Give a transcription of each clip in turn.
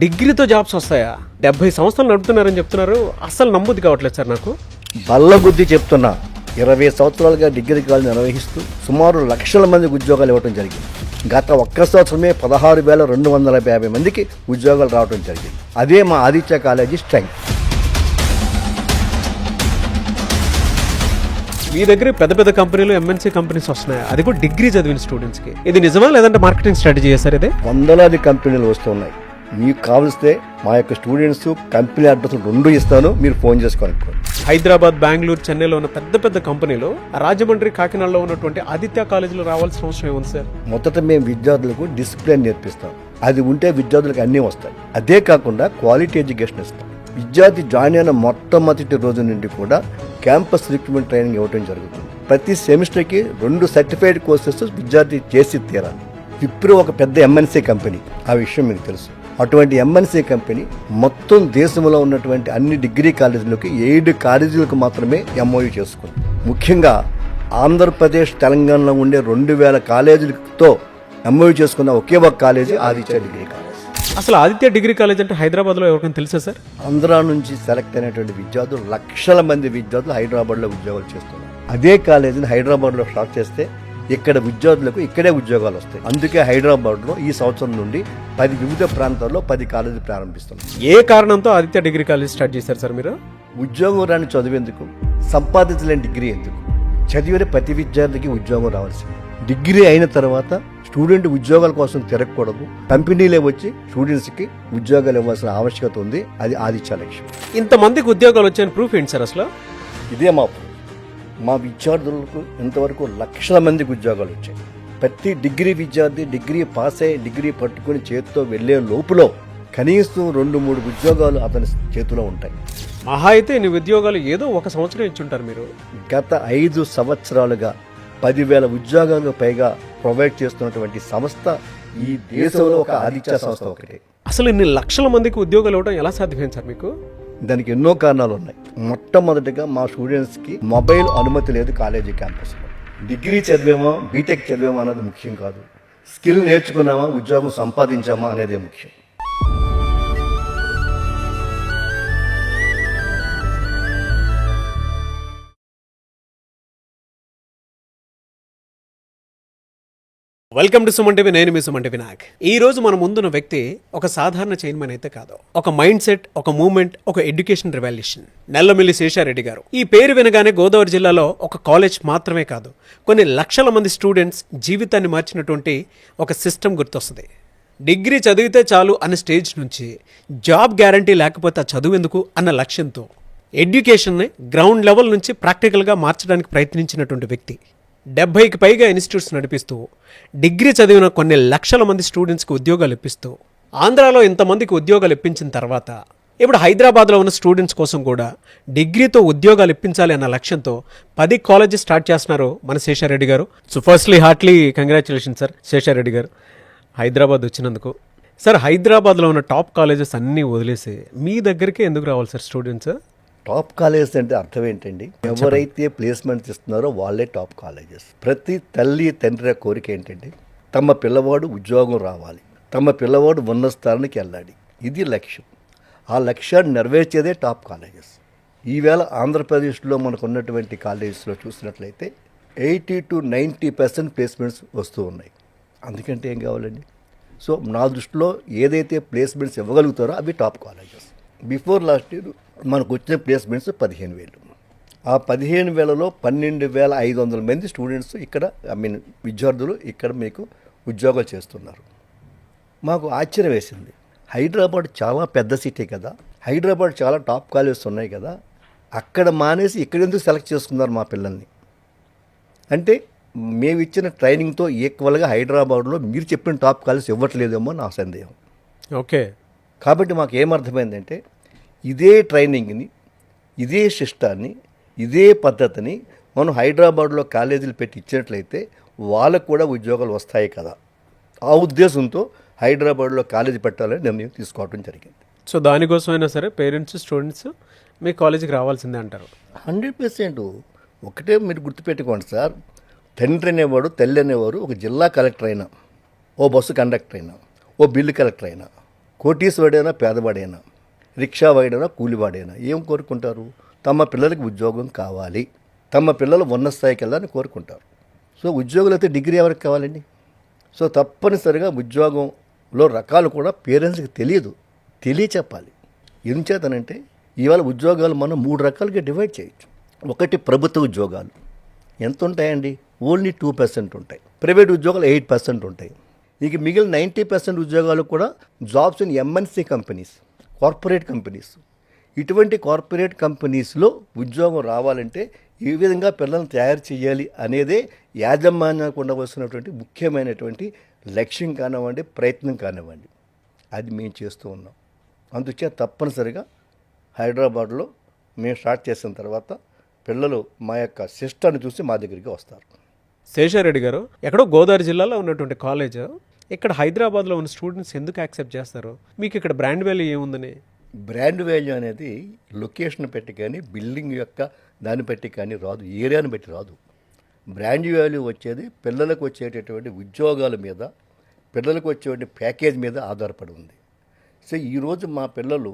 డిగ్రీతో jobs వస్తాయా? 70 సంవత్సరాలు నడుపుతున్నారని చెప్తున్నారు. అస్సలు నమ్మొద్దు కావట్లేదు సార్ నాకు. బల్లగుద్ది చెప్తున్నా, 20 సంవత్సరాలుగా డిగ్రీ కాలేజ్ నిర్వహిస్తూ సుమారు లక్షల మందికి ఉద్యోగాలు ఇవ్వడం జరిగింది. గత ఒక్క సంవత్సరమే 16,250 మందికి ఉద్యోగాలు రావడం జరిగింది. అదే మా ఆదిత్య కాలేజీ స్ట్రెంగ్త్. మీ దగ్గర పెద్ద పెద్ద కంపెనీలు, ఎంఎన్సీ కంపెనీస్ వస్తున్నాయి, అది కూడా డిగ్రీ చదివిన స్టూడెంట్స్కి. ఇది నిజమా లేదంటే మార్కెటింగ్ స్ట్రాటజీ చేశారు? ఇదే వందలాది కంపెనీలు వస్తున్నాయి. మీకు కావలిస్తే మా యొక్క స్టూడెంట్స్ కంపెనీ అడ్రస్ 2 ఇస్తాను, మీరు ఫోన్ చేసి కనుక్కోండి. హైదరాబాద్, బెంగళూరు, చెన్నైలో ఉన్న పెద్ద పెద్ద కంపెనీలు రాజమండ్రి, కాకినాడలో ఉన్నటువంటి ఆదిత్య కాలేజీలో రావాల్సిన అవసరం ఏముంది సార్? మొదట మేము విద్యార్థులకు డిసిప్లిన్ నేర్పిస్తాం. అది ఉంటే విద్యార్థులకు అన్నీ వస్తాయి. అదే కాకుండా క్వాలిటీ ఎడ్యుకేషన్ ఇస్తాం. విద్యార్థి జాయిన్ అయిన మొట్టమొదటి రోజు నుండి కూడా క్యాంపస్ రిక్రూట్మెంట్ ట్రైనింగ్ ఇవ్వడం జరుగుతుంది. ప్రతి సెమిస్టర్కి 2 సర్టిఫైడ్ కోర్సెస్ విద్యార్థి చేసి తీరాలి. విప్రో ఒక పెద్ద ఎంఎన్సీ కంపెనీ, ఆ విషయం మీకు తెలుసు. అటువంటి ఎంఎన్సీ కంపెనీ మొత్తం దేశంలో ఉన్నటువంటి అన్ని డిగ్రీ కాలేజీలకి 7 కాలేజీలకు మాత్రమే ఎంఓయూ చేసుకుంది. ముఖ్యంగా ఆంధ్రప్రదేశ్, తెలంగాణలో ఉండే 2,000 కాలేజీలతో ఎంఓయూ చేసుకున్న ఒకే ఒక కాలేజీ ఆదిత్య డిగ్రీ కాలేజ్. అసలు ఆదిత్య డిగ్రీ కాలేజ్ అంటే హైదరాబాద్లో ఎవరికైనా తెలుసా సార్? ఆంధ్రా నుంచి సెలెక్ట్ అయినటువంటి విద్యార్థులు, లక్షల మంది విద్యార్థులు హైదరాబాద్లో ఉద్యోగాలు చేస్తున్నారు. అదే కాలేజీని హైదరాబాద్లో స్టార్ట్ చేస్తే ఇక్కడ విద్యార్థులకు ఇక్కడే ఉద్యోగాలు వస్తాయి. అందుకే హైదరాబాద్లో ఈ సంవత్సరం నుండి 10 వివిధ ప్రాంతాల్లో 10 కాలేజీలు ప్రారంభిస్తున్నాం. ఏ కారణంతో ఆదిత్య డిగ్రీ కాలేజ్ స్టార్ట్ చేశారు సార్ మీరు? ఉద్యోగం రాని చదువెందుకు, సంపాదించలేని డిగ్రీ ఎందుకు? చదివిన ప్రతి విద్యార్థికి ఉద్యోగం రావాల్సింది. డిగ్రీ అయిన తర్వాత స్టూడెంట్ ఉద్యోగాల కోసం తిరగకూడదు, కంపెనీలే వచ్చి స్టూడెంట్స్కి ఉద్యోగాలు ఇవ్వాల్సిన ఆవశ్యకత ఉంది. అది ఆదిత్య లక్ష్యం. ఇంతమందికి ఉద్యోగాలు వచ్చాయని ప్రూఫ్ ఏంటి సార్ అసలు? ఇదే మా ప్రూఫ్. మా విద్యార్థులకు ఇంతవరకు లక్షల మందికి ఉద్యోగాలు వచ్చాయి. ప్రతి డిగ్రీ విద్యార్థి డిగ్రీ పాస్ అయ్యి డిగ్రీ పట్టుకుని చేతితో వెళ్లే లోపులో కనీసం 2-3 ఉద్యోగాలు అతని చేతిలో ఉంటాయి. మహా అయితే ఇన్ని ఉద్యోగాలు ఏదో ఒక సంవత్సరం ఇచ్చుంటారు మీరు. గత 5 సంవత్సరాలుగా 10,000 ఉద్యోగాలకు పైగా ప్రొవైడ్ చేస్తున్నటువంటి సంస్థ ఈ దేశంలో ఒక ఆదిత్య సంస్థ ఒకటే. అసలు ఇన్ని లక్షల మందికి ఉద్యోగాలు ఇవ్వడం ఎలా సాధ్యమైంది సార్ మీకు? దానికి ఎన్నో కారణాలు ఉన్నాయి. మొట్టమొదటిగా మా స్టూడెంట్స్కి మొబైల్ అనుమతి లేదు కాలేజీ క్యాంపస్లో. డిగ్రీ చదివామా, బీటెక్ చదివామా అన్నది ముఖ్యం కాదు. స్కిల్ నేర్చుకున్నామా, ఉద్యోగం సంపాదించామా అనేదే ముఖ్యం. Welcome to Suman TV. నేను మీ సుమన్ టీవీ నాగ్. ఈ రోజు మన ముందున్న వ్యక్తి ఒక సాధారణ చైర్మన్ అయితే కాదు. ఒక మైండ్ సెట్, ఒక మూవ్మెంట్, ఒక ఎడ్యుకేషన్ రెవల్యూషన్. నల్లమిల్లి శేషారెడ్డి గారు. ఈ పేరు వినగానే గోదావరి జిల్లాలో ఒక కాలేజ్ మాత్రమే కాదు, కొన్ని లక్షల మంది స్టూడెంట్స్ జీవితాన్ని మార్చినటువంటి ఒక సిస్టమ్ గుర్తొస్తుంది. డిగ్రీ చదివితే చాలు అన్న స్టేజ్ నుంచి జాబ్ గ్యారంటీ లేకపోతే చదువు ఎందుకు అన్న లక్ష్యంతో ఎడ్యుకేషన్ని గ్రౌండ్ లెవెల్ నుంచి ప్రాక్టికల్గా మార్చడానికి ప్రయత్నించినటువంటి వ్యక్తి. 70కి పైగా ఇన్స్టిట్యూట్స్ నడిపిస్తూ డిగ్రీ చదివిన కొన్ని లక్షల మంది స్టూడెంట్స్కి ఉద్యోగాలు ఇప్పిస్తూ ఆంధ్రాలో ఇంతమందికి ఉద్యోగాలు ఇప్పించిన తర్వాత ఇప్పుడు హైదరాబాద్లో ఉన్న స్టూడెంట్స్ కోసం కూడా డిగ్రీతో ఉద్యోగాలు ఇప్పించాలి అన్న లక్ష్యంతో 10 కాలేజెస్ స్టార్ట్ చేస్తున్నారు మన శేషారెడ్డి గారు. So firstly heartly congratulation sir Seshareddy గారు హైదరాబాద్ వచ్చినందుకు. సార్, హైదరాబాద్లో ఉన్న టాప్ కాలేజెస్ అన్నీ వదిలేసి మీ దగ్గరికి ఎందుకు రావాలి సార్ స్టూడెంట్స్? టాప్ కాలేజెస్ అంటే అర్థం ఏంటండి? ఎవరైతే ప్లేస్మెంట్స్ ఇస్తున్నారో వాళ్ళే టాప్ కాలేజెస్. ప్రతి తల్లి తండ్రి కోరిక ఏంటండి? తమ పిల్లవాడు ఉద్యోగం రావాలి, తమ పిల్లవాడు ఉన్న స్థానానికి వెళ్ళాలి. ఇది లక్ష్యం. ఆ లక్ష్యాన్ని నెరవేర్చేదే టాప్ కాలేజెస్. ఈవేళ ఆంధ్రప్రదేశ్లో మనకు ఉన్నటువంటి కాలేజెస్లో చూసినట్లయితే 80-90% ప్లేస్మెంట్స్ వస్తూ ఉన్నాయి. అందుకంటే ఏం కావాలండి? సో నా దృష్టిలో ఏదైతే ప్లేస్మెంట్స్ ఇవ్వగలుగుతారో అవి top colleges. Before last year మనకు వచ్చిన ప్లేస్మెంట్స్ 15,000. ఆ 15,000లో 12,500 మంది స్టూడెంట్స్ ఇక్కడ విద్యార్థులు ఇక్కడ మీకు ఉద్యోగాలు చేస్తున్నారు. మాకు ఆశ్చర్యం వేసింది. హైదరాబాద్ చాలా పెద్ద సిటీ కదా, హైదరాబాద్ చాలా టాప్ కాలేజెస్ ఉన్నాయి కదా, అక్కడ మానేసి ఇక్కడ ఎందుకు సెలెక్ట్ చేసుకున్నారు మా పిల్లల్ని అంటే మేము ఇచ్చిన ట్రైనింగ్తో ఈక్వల్గా హైదరాబాద్లో మీరు చెప్పిన టాప్ కాలేజ్ ఇవ్వట్లేదేమో నా సందేహం. ఓకే. కాబట్టి మాకు ఏమర్థమైందంటే ఇదే ట్రైనింగ్ని, ఇదే సిస్టాన్ని, ఇదే పద్ధతిని మనం హైదరాబాద్లో కాలేజీలు పెట్టి ఇచ్చినట్లయితే వాళ్ళకు కూడా ఉద్యోగాలు వస్తాయి కదా. ఆ ఉద్దేశంతో హైదరాబాద్లో కాలేజీ పెట్టాలని నిర్ణయం తీసుకోవడం జరిగింది. సో దానికోసమైనా సరే పేరెంట్స్, స్టూడెంట్స్ మీ కాలేజీకి రావాల్సిందే అంటారు? 100%. ఒకటే మీరు గుర్తుపెట్టుకోండి సార్, తండ్రి అనేవాడు, తల్లి అనేవారు ఒక జిల్లా కలెక్టర్ అయినా, ఓ బస్సు కండక్టర్ అయినా, ఓ బిల్లు కలెక్టర్ అయినా, కోటీశ్వరుడైనా పేదవాడైనా, రిక్షావాడైనా కూలివాడైనా ఏం కోరుకుంటారు? తమ పిల్లలకి ఉద్యోగం కావాలి, తమ పిల్లలు ఉన్నత స్థాయికి వెళ్ళాలని కోరుకుంటారు. సో ఉద్యోగులు అయితే డిగ్రీ ఎవరికి కావాలండి? సో తప్పనిసరిగా ఉద్యోగంలో రకాలు కూడా పేరెంట్స్కి తెలియచెప్పాలి. ఏం చేతనంటే ఇవాళ ఉద్యోగాలు మనం 3 రకాలుగా డివైడ్ చేయొచ్చు. ఒకటి ప్రభుత్వ ఉద్యోగాలు ఎంత ఉంటాయండి? ఓన్లీ 2% ఉంటాయి. ప్రైవేట్ ఉద్యోగాలు 8% ఉంటాయి. ఇక మిగిలిన 90% ఉద్యోగాలు కూడా jobs in MNC companies, corporate companies. ఇటువంటి కార్పొరేట్ కంపెనీస్లో ఉద్యోగం రావాలంటే ఏ విధంగా పిల్లల్ని తయారు చేయాలి అనేదే యాజమాన్యానికి ఉండవలసినటువంటి ముఖ్యమైనటువంటి లక్ష్యం కానివ్వండి, ప్రయత్నం కానివ్వండి. అది మేము చేస్తూ ఉన్నాం. అందుచే తప్పనిసరిగా హైదరాబాద్లో మేము స్టార్ట్ చేసిన తర్వాత పిల్లలు మా యొక్క సిస్టర్ని చూసి మా దగ్గరికి వస్తారు. శేషారెడ్డి గారు, ఎక్కడో గోదావరి జిల్లాలో ఉన్నటువంటి కాలేజ్ ఇక్కడ హైదరాబాద్లో ఉన్న స్టూడెంట్స్ ఎందుకు యాక్సెప్ట్ చేస్తారు? మీకు ఇక్కడ బ్రాండ్ వాల్యూ ఏముందని? బ్రాండ్ వాల్యూ అనేది లొకేషన్ పెట్టి కానీ, బిల్డింగ్ యొక్క దాన్ని బట్టి కానీ రాదు, ఏరియాని బట్టి రాదు. బ్రాండ్ వాల్యూ వచ్చేది పిల్లలకు వచ్చేటటువంటి ఉద్యోగాల మీద, పిల్లలకు వచ్చేటువంటి ప్యాకేజ్ మీద ఆధారపడి ఉంది. సో ఈరోజు మా పిల్లలు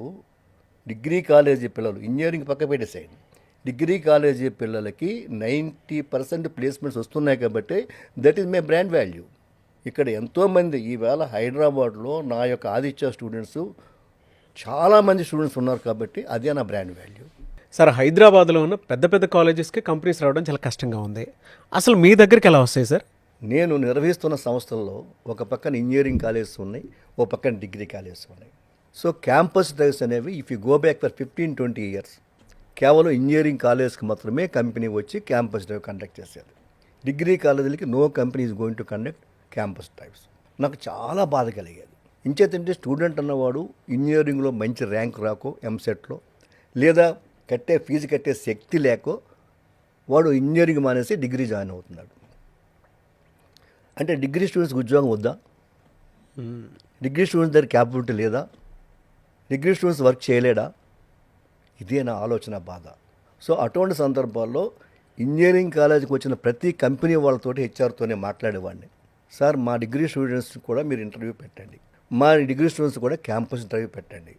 డిగ్రీ కాలేజీ పిల్లలు, ఇంజనీరింగ్ పక్క పెట్టేసేయండి, డిగ్రీ కాలేజీ పిల్లలకి 90% ప్లేస్మెంట్స్ వస్తున్నాయి కాబట్టి that is my brand value. ఇక్కడ ఎంతోమంది ఈవేళ హైదరాబాద్లో నా యొక్క ఆదిత్య స్టూడెంట్స్ చాలామంది స్టూడెంట్స్ ఉన్నారు కాబట్టి అదే నా బ్రాండ్ వాల్యూ. సార్, హైదరాబాద్లో ఉన్న పెద్ద పెద్ద కాలేజెస్కి కంపెనీస్ రావడం చాలా కష్టంగా ఉంది. అసలు మీ దగ్గరికి ఎలా వస్తాయి సార్? నేను నిర్వహిస్తున్న సంస్థల్లో ఒక పక్కన ఇంజనీరింగ్ కాలేజెస్ ఉన్నాయి, ఓ పక్కన డిగ్రీ కాలేజెస్ ఉన్నాయి. సో క్యాంపస్ డ్రైవ్స్ అనేవి if you go back for 15-20 years కేవలం ఇంజనీరింగ్ కాలేజ్కి మాత్రమే కంపెనీ వచ్చి క్యాంపస్ డ్రైవ్ కండక్ట్ చేసేది. డిగ్రీ కాలేజీలకి no company is going to conduct campus drives. నాకు చాలా బాధ కలిగేది. ఇంచేతంటే స్టూడెంట్ అన్నవాడు ఇంజనీరింగ్లో మంచి ర్యాంక్ రాకో, ఎంసెట్లో లేదా ఫీజు కట్టే శక్తి లేకో వాడు ఇంజనీరింగ్ మానేసి డిగ్రీ జాయిన్ అవుతున్నాడు. అంటే డిగ్రీ స్టూడెంట్స్కి ఉద్యోగం వద్దా? డిగ్రీ స్టూడెంట్స్ దగ్గర క్యాపబిలిటీ లేదా? డిగ్రీ స్టూడెంట్స్ వర్క్ చేయలేడా? ఇదే నా ఆలోచన, బాధ. సో అటువంటి సందర్భాల్లో ఇంజనీరింగ్ కాలేజీకి వచ్చిన ప్రతి కంపెనీ వాళ్ళతోటి హెచ్ఆర్తోనే మాట్లాడేవాడిని. సార్, మా డిగ్రీ స్టూడెంట్స్ కూడా మీరు ఇంటర్వ్యూ పెట్టండి, మా డిగ్రీ స్టూడెంట్స్ కూడా క్యాంపస్ ఇంటర్వ్యూ పెట్టండి,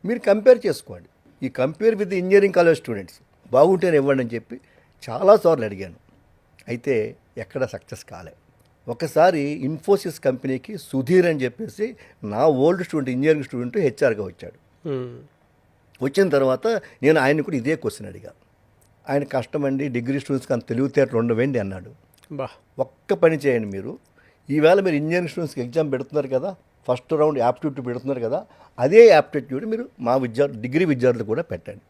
మీరు కంపేర్ చేసుకోండి. ఈ compare with engineering college students బాగుంటేనే ఇవ్వండి అని చెప్పి చాలాసార్లు అడిగాను. అయితే ఎక్కడ సక్సెస్ కాలే. ఒకసారి ఇన్ఫోసిస్ కంపెనీకి సుధీర్ అని చెప్పేసి నా ఓల్డ్ స్టూడెంట్, ఇంజనీరింగ్ స్టూడెంట్ హెచ్ఆర్గా వచ్చాడు. వచ్చిన తర్వాత నేను ఆయన కూడా ఇదే క్వశ్చన్ అడిగా. ఆయన కష్టమండి, డిగ్రీ స్టూడెంట్స్కి అంత తెలివితేటలు ఉండవండి అన్నాడు. ఒక్క పని చేయండి, మీరు ఈవేళ మీరు ఇంజనీరింగ్ స్టూడెంట్స్కి ఎగ్జామ్ పెడుతున్నారు కదా, ఫస్ట్ రౌండ్ యాప్టిట్యూడ్ పెడుతున్నారు కదా, అదే యాప్టిట్యూడ్ మీరు మా డిగ్రీ విద్యార్థులు కూడా పెట్టండి.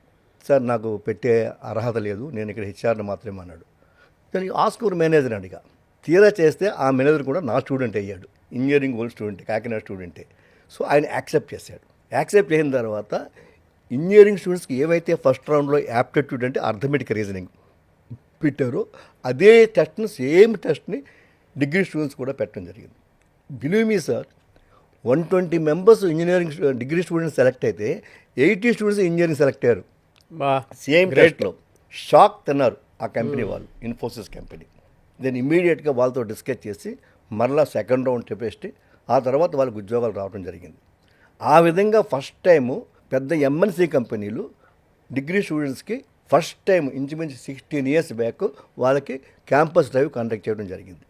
సార్, నాకు పెట్టే అర్హత లేదు, నేను ఇక్కడ హెచ్ఆర్ని మాత్రమే అన్నాడు. దానికి ఆస్కూర్ మేనేజర్ అడిగా. తీరా చేస్తే ఆ మేనేజర్ కూడా నా స్టూడెంట్ అయ్యాడు, ఇంజనీరింగ్ ఓల్డ్ స్టూడెంట్, కాకినాడ స్టూడెంటే. సో ఆయన యాక్సెప్ట్ చేశాడు. యాక్సెప్ట్ చేసిన తర్వాత ఇంజనీరింగ్ స్టూడెంట్స్కి ఏవైతే ఫస్ట్ రౌండ్లో యాప్టిట్యూడ్ అంటే అర్థమెటిక్ రీజనింగ్ పెట్టారో అదే టెస్ట్ని, సేమ్ టెస్ట్ని డిగ్రీ స్టూడెంట్స్ కూడా పెట్టడం జరిగింది. Believe me sir, 120 members engineering degree students select అయితే 80 స్టూడెంట్స్ ఇంజనీరింగ్ సెలెక్ట్ అయ్యారు సేమ్ టెస్ట్లో. షాక్ తిన్నారు ఆ కంపెనీ వాళ్ళు, ఇన్ఫోసిస్ కంపెనీ. దెన్ ఇమీడియట్గా వాళ్ళతో డిస్కస్ చేసి మరలా సెకండ్ రౌండ్ చెప్పేసి ఆ తర్వాత వాళ్ళకి ఉద్యోగాలు రావడం జరిగింది. ఆ విధంగా ఫస్ట్ టైము పెద్ద ఎంఎన్సీ కంపెనీలు డిగ్రీ స్టూడెంట్స్కి ఫస్ట్ టైం ఇంచుమించు 16 ఇయర్స్ బ్యాక్ వాళ్ళకి క్యాంపస్ డ్రైవ్ కండక్ట్ చేయడం జరిగింది.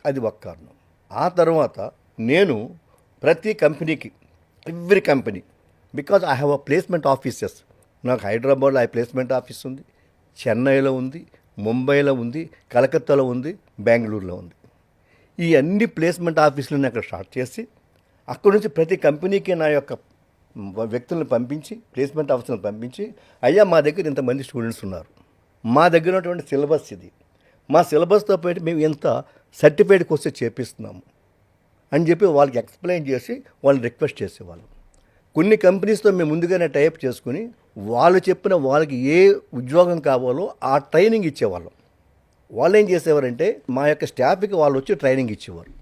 అది ఒక కారణం. ఆ తర్వాత నేను ప్రతి కంపెనీకి, every company, because I have a placement offices. నాకు హైదరాబాద్లో ఐ ప్లేస్మెంట్ ఆఫీస్ ఉంది, చెన్నైలో ఉంది, ముంబైలో ఉంది, కలకత్తాలో ఉంది, బెంగళూరులో ఉంది. ఈ అన్ని ప్లేస్మెంట్ ఆఫీసులను అక్కడ స్టార్ట్ చేసి అక్కడ నుంచి ప్రతి కంపెనీకి నా యొక్క వ్యక్తులను పంపించి, ప్లేస్మెంట్ ఆఫీసులను పంపించి, అయ్యా మా దగ్గర ఇంతమంది స్టూడెంట్స్ ఉన్నారు, మా దగ్గర ఉన్నటువంటి సిలబస్ ఇది, మా సిలబస్తో పాటు మేము ఎంత సర్టిఫైడ్ కోర్సెస్ చేపిస్తున్నాము అని చెప్పి వాళ్ళకి ఎక్స్ప్లెయిన్ చేసి వాళ్ళని రిక్వెస్ట్ చేసేవాళ్ళం. కొన్ని కంపెనీస్తో మేము ముందుగానే టైప్ చేసుకుని వాళ్ళు చెప్పిన వాళ్ళకి ఏ ఉద్యోగం కావాలో ఆ ట్రైనింగ్ ఇచ్చేవాళ్ళం. వాళ్ళు ఏం చేసేవారంటే మా యొక్క స్టాఫ్కి వాళ్ళు వచ్చి ట్రైనింగ్ ఇచ్చేవారు,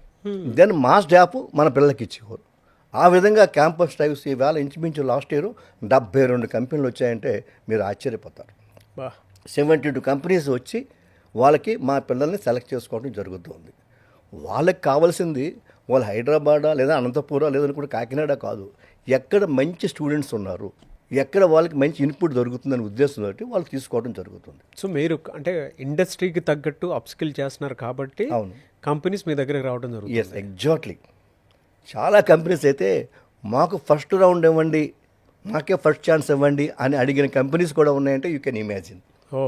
దెన్ మా స్టాఫ్ మన పిల్లలకి ఇచ్చేవారు. ఆ విధంగా క్యాంపస్ డ్రైవ్స్ ఈవేళ ఇంచుమించు లాస్ట్ ఇయర్ 72 కంపెనీలు వచ్చాయంటే మీరు ఆశ్చర్యపోతారు. 72 కంపెనీస్ వచ్చి వాళ్ళకి మా పిల్లల్ని సెలెక్ట్ చేసుకోవడం జరుగుతుంది. వాళ్ళకి కావాల్సింది వాళ్ళు హైదరాబాదా లేదా అనంతపురం లేదని కూడా కాకినాడ కాదు, ఎక్కడ మంచి స్టూడెంట్స్ ఉన్నారు, ఎక్కడ వాళ్ళకి మంచి ఇన్పుట్ దొరుకుతుందనే ఉద్దేశంతో వాళ్ళు తీసుకోవడం జరుగుతుంది. సో మీరు అంటే ఇండస్ట్రీకి తగ్గట్టు అప్స్కిల్ చేస్తున్నారు కాబట్టి అవును. కంపెనీస్ మీ దగ్గరికి రావడం జరుగుతుంది. Yes, exactly. చాలా కంపెనీస్ అయితే మాకు ఫస్ట్ రౌండ్ ఇవ్వండి, మాకే ఫస్ట్ ఛాన్స్ ఇవ్వండి అని అడిగిన కంపెనీస్ కూడా ఉన్నాయంటే యూ కెన్ ఇమాజిన్. ఓ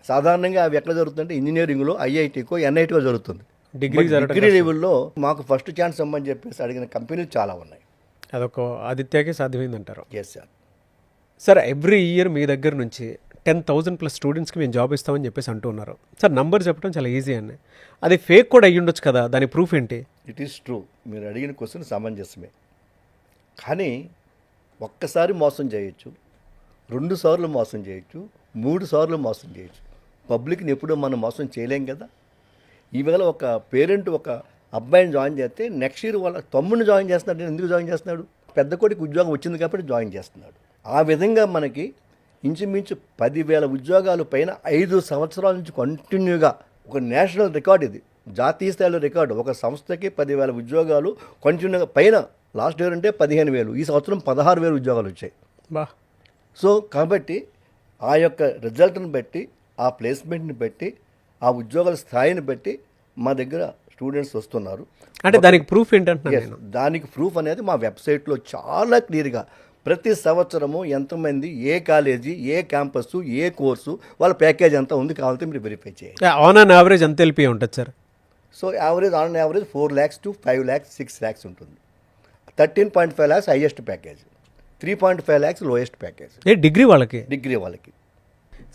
సాధారణంగా అవి ఎక్కడ జరుగుతుందంటే ఇంజనీరింగ్లో ఐఐటీకో ఎన్ఐటీకో జరుగుతుంది. డిగ్రీ డిగ్రీ లెవెల్లో మాకు ఫస్ట్ ఛాన్స్ ఇవ్వమని చెప్పేసి అడిగిన కంపెనీలు చాలా ఉన్నాయి. అదొక ఆదిత్యకే సాధ్యమైందంటారు. Yes sir. Sir every year మీ దగ్గర నుంచి 10,000 ప్లస్ స్టూడెంట్స్కి మేము జాబ్ ఇస్తామని చెప్పేసి అంటూ ఉన్నారు. సార్ నంబర్ చెప్పడం చాలా ఈజీ అండి, అది ఫేక్ కూడా అయ్యి ఉండొచ్చు కదా, దాని ప్రూఫ్ ఏంటి? It is true. మీరు అడిగిన క్వశ్చన్ సమంజసమే. కానీ ఒక్కసారి మోసం చేయొచ్చు, 2 సార్లు మోసం చేయొచ్చు, 3 సార్లు మోసం చేయొచ్చు. పబ్లిక్ని ఎప్పుడూ మనం మోసం చేయలేం కదా. ఈవేళ ఒక పేరెంట్ ఒక అబ్బాయిని జాయిన్ చేస్తే నెక్స్ట్ ఇయర్ వాళ్ళ తమ్ముడిని జాయిన్ చేస్తున్నాడు. ఎందుకు జాయిన్ చేస్తున్నాడు? పెద్ద కొడుకు ఉద్యోగం వచ్చింది కాబట్టి జాయిన్ చేస్తున్నాడు. ఆ విధంగా మనకి ఇంచుమించు 10,000 ఉద్యోగాలు పైన 5 సంవత్సరాల నుంచి కంటిన్యూగా ఒక నేషనల్ రికార్డ్, ఇది జాతీయ స్థాయిలో రికార్డు. ఒక సంస్థకి 10,000 ఉద్యోగాలు కంటిన్యూగా పైన. లాస్ట్ ఇయర్ అంటే 15,000, ఈ సంవత్సరం 16,000 ఉద్యోగాలు వచ్చాయి. బా. సో కాబట్టి ఆ యొక్క రిజల్ట్ని బట్టి, ఆ ప్లేస్మెంట్ని బట్టి, ఆ ఉద్యోగాల స్థాయిని బట్టి మా దగ్గర స్టూడెంట్స్ వస్తున్నారు. అంటే దానికి ప్రూఫ్ ఏంటంటున్నాను Yes, నేను. దానికి ప్రూఫ్ అనేది మా వెబ్సైట్లో చాలా క్లియర్గా ప్రతి సంవత్సరము ఎంతమంది, ఏ కాలేజీ, ఏ క్యాంపస్, ఏ కోర్సు, వాళ్ళ ప్యాకేజ్ ఎంత ఉంది కావాలంటే మీరు వెరిఫై చేయాలి. ఆన్ అన్ యావరేజ్ ఎంత వెళ్ళిపోయి ఉంటుంది sir? So average on average 4 lakhs to 5 lakhs, 6 lakhs ఉంటుంది. 13.5 lakhs highest package, 3.5 lakhs lowest package degree వాళ్ళకి. డిగ్రీ వాళ్ళకి.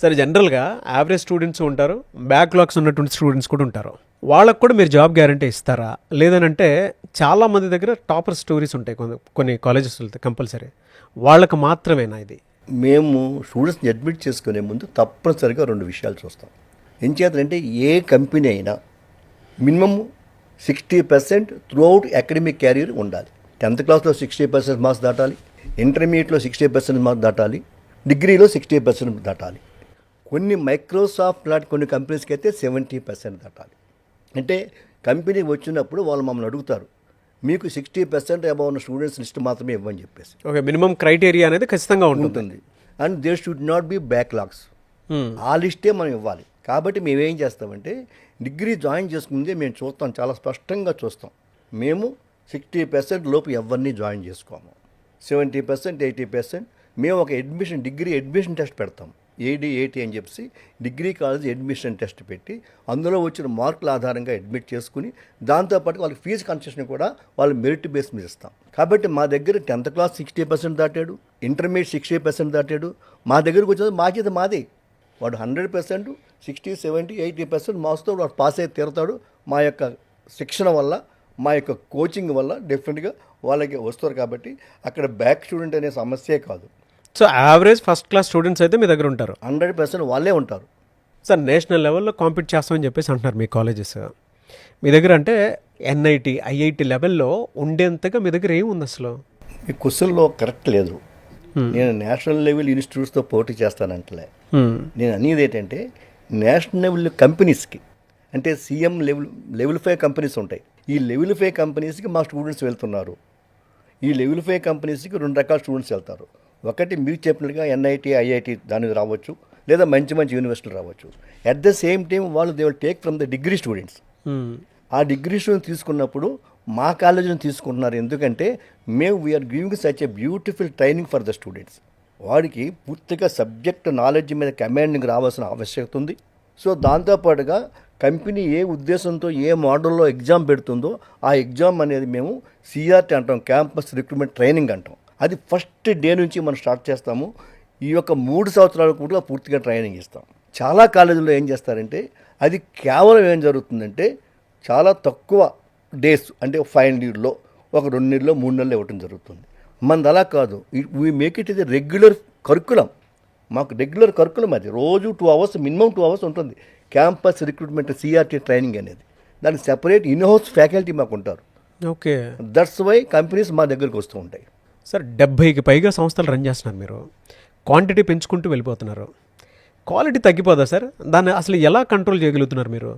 సరే, జనరల్గా యావరేజ్ స్టూడెంట్స్ ఉంటారు, బ్యాక్లాగ్స్ ఉన్నటువంటి స్టూడెంట్స్ కూడా ఉంటారు. వాళ్ళకు కూడా మీరు జాబ్ గ్యారంటీ ఇస్తారా? లేదనంటే చాలా మంది దగ్గర టాపర్ స్టోరీస్ ఉంటాయి కొన్ని కాలేజెస్ వెళ్తే కంపల్సరీ, వాళ్ళకి మాత్రమేనా ఇది? మేము స్టూడెంట్స్ని అడ్మిట్ చేసుకునే ముందు తప్పనిసరిగా 2 విషయాలు చూస్తాం. ఏం చేద్దంటే ఏ కంపెనీ అయినా minimum 60% through out academic carrier ఉండాలి. 10th క్లాస్లో 60% మార్క్స్ దాటాలి, ఇంటర్మీడియట్లో 60% మార్క్స్ దాటాలి, డిగ్రీలో 60% దాటాలి. కొన్ని మైక్రోసాఫ్ట్ లాంటి కొన్ని కంపెనీస్కి అయితే 70% దాటాలి. అంటే కంపెనీ వచ్చినప్పుడు వాళ్ళు మమ్మల్ని అడుగుతారు, మీకు 60% అబౌవ్ ఉన్న స్టూడెంట్స్ లిస్ట్ మాత్రమే ఇవ్వని చెప్పేసి. ఓకే, మినిమం క్రైటీరియా అనేది ఖచ్చితంగా ఉంటుంది. And there should not be backlogs. ఆ లిస్టే మనం ఇవ్వాలి. కాబట్టి మేము ఏం చేస్తామంటే డిగ్రీ జాయిన్ చేసుకుందే మేము చూస్తాం, చాలా స్పష్టంగా చూస్తాం. మేము 60% లోపు ఎవరిని జాయిన్ చేసుకోము. 70%, 80% మేము ఒక డిగ్రీ అడ్మిషన్ టెస్ట్ పెడతాం. AD80 అని చెప్పి డిగ్రీ కాలేజ్ అడ్మిషన్ టెస్ట్ పెట్టి అందులో వచ్చిన మార్కుల ఆధారంగా అడ్మిట్ చేసుకుని దాంతోపాటు వాళ్ళకి ఫీజు కన్సెషన్ కూడా వాళ్ళు మెరిట్ బేస్ మీద ఇస్తాం. కాబట్టి మా దగ్గర 10th క్లాస్ 60% దాటాడు, ఇంటర్మీడియట్ 60% దాటాడు, మా దగ్గరకు వచ్చేది బాధ్యత మాది. వాడు 100%, 60, 70, 80% మార్క్స్తో వాడు పాస్ అయితే తీరుతాడు. మా యొక్క శిక్షణ వల్ల, మా యొక్క కోచింగ్ వల్ల డెఫినెట్గా వాళ్ళకి వస్తారు. కాబట్టి అక్కడ బ్యాక్ స్టూడెంట్ అనే సమస్యే కాదు. So average first class students అయితే మీ దగ్గర ఉంటారు. 100% వాళ్ళే ఉంటారు. సార్ నేషనల్ లెవెల్లో కాంపీట్ చేస్తామని చెప్పేసి అంటున్నారు మీ కాలేజెస్. మీ దగ్గర అంటే NIT, IIT లెవెల్లో ఉండేంతగా మీ దగ్గర ఏముంది అసలు? ఈ క్వశ్చన్లో కరెక్ట్ లేదు. నేను నేషనల్ లెవెల్ ఇన్స్టిట్యూట్స్తో పోటీ చేస్తానంటలే. నేను అనేది ఏంటంటే నేషనల్ లెవెల్ కంపెనీస్కి, అంటే CM లెవెల్ 5 కంపెనీస్ ఉంటాయి. ఈ లెవెల్ 5 కంపెనీస్కి మా స్టూడెంట్స్ వెళ్తున్నారు. ఈ లెవెల్ 5 కంపెనీస్కి 2 రకాల స్టూడెంట్స్ వెళ్తారు. ఒకటి మీరు చెప్పినట్టుగా NIT, IIT దానికి రావచ్చు, లేదా మంచి యూనివర్సిటీలు రావచ్చు. అట్ ద సేమ్ టైం వాళ్ళు they will take from the degree students. ఆ డిగ్రీ స్టూడెంట్స్ తీసుకున్నప్పుడు మా కాలేజీని తీసుకుంటున్నారు. ఎందుకంటే మేము we are giving such a beautiful training for the students. వాడికి పూర్తిగా సబ్జెక్ట్ నాలెడ్జ్ మీద కమాండింగ్ రావాల్సిన ఆవశ్యకత ఉంది. సో దాంతోపాటుగా కంపెనీ ఏ ఉద్దేశంతో ఏ మోడల్లో ఎగ్జామ్ పెడుతుందో ఆ ఎగ్జామ్ అనేది మేము CRT అంటాం, క్యాంపస్ రిక్రూట్మెంట్ ట్రైనింగ్ అంటాం. అది ఫస్ట్ డే నుంచి మనం స్టార్ట్ చేస్తాము. ఈ యొక్క 3 సంవత్సరాలు కూడా పూర్తిగా ట్రైనింగ్ ఇస్తాం. చాలా కాలేజీల్లో ఏం చేస్తారంటే అది కేవలం ఏం జరుగుతుందంటే చాలా తక్కువ డేస్, అంటే ఫైనల్ ఇయర్లో ఒక 2 నెలల్లో 3 నెలలు ఇవ్వటం జరుగుతుంది. మనది అలా కాదు. వీ మేక్ ఇట్ ఇది రెగ్యులర్ కరికులం. మాకు రెగ్యులర్ కరికులం అది. రోజు 2 hours, మినిమం 2 hours ఉంటుంది క్యాంపస్ రిక్రూట్మెంట్ CRT ట్రైనింగ్ అనేది. దానికి సెపరేట్ ఇన్హౌస్ ఫ్యాకల్టీ మాకు ఉంటారు. ఓకే, దట్స్ వై కంపెనీస్ మా దగ్గరికి వస్తూ ఉంటాయి. సార్ 70కి పైగా సంస్థలు రన్ చేస్తున్నారు మీరు, క్వాంటిటీ పెంచుకుంటూ వెళ్ళిపోతున్నారు, క్వాలిటీ తగ్గిపోదా సార్? దాన్ని అసలు ఎలా కంట్రోల్ చేయగలుగుతున్నారు మీరు?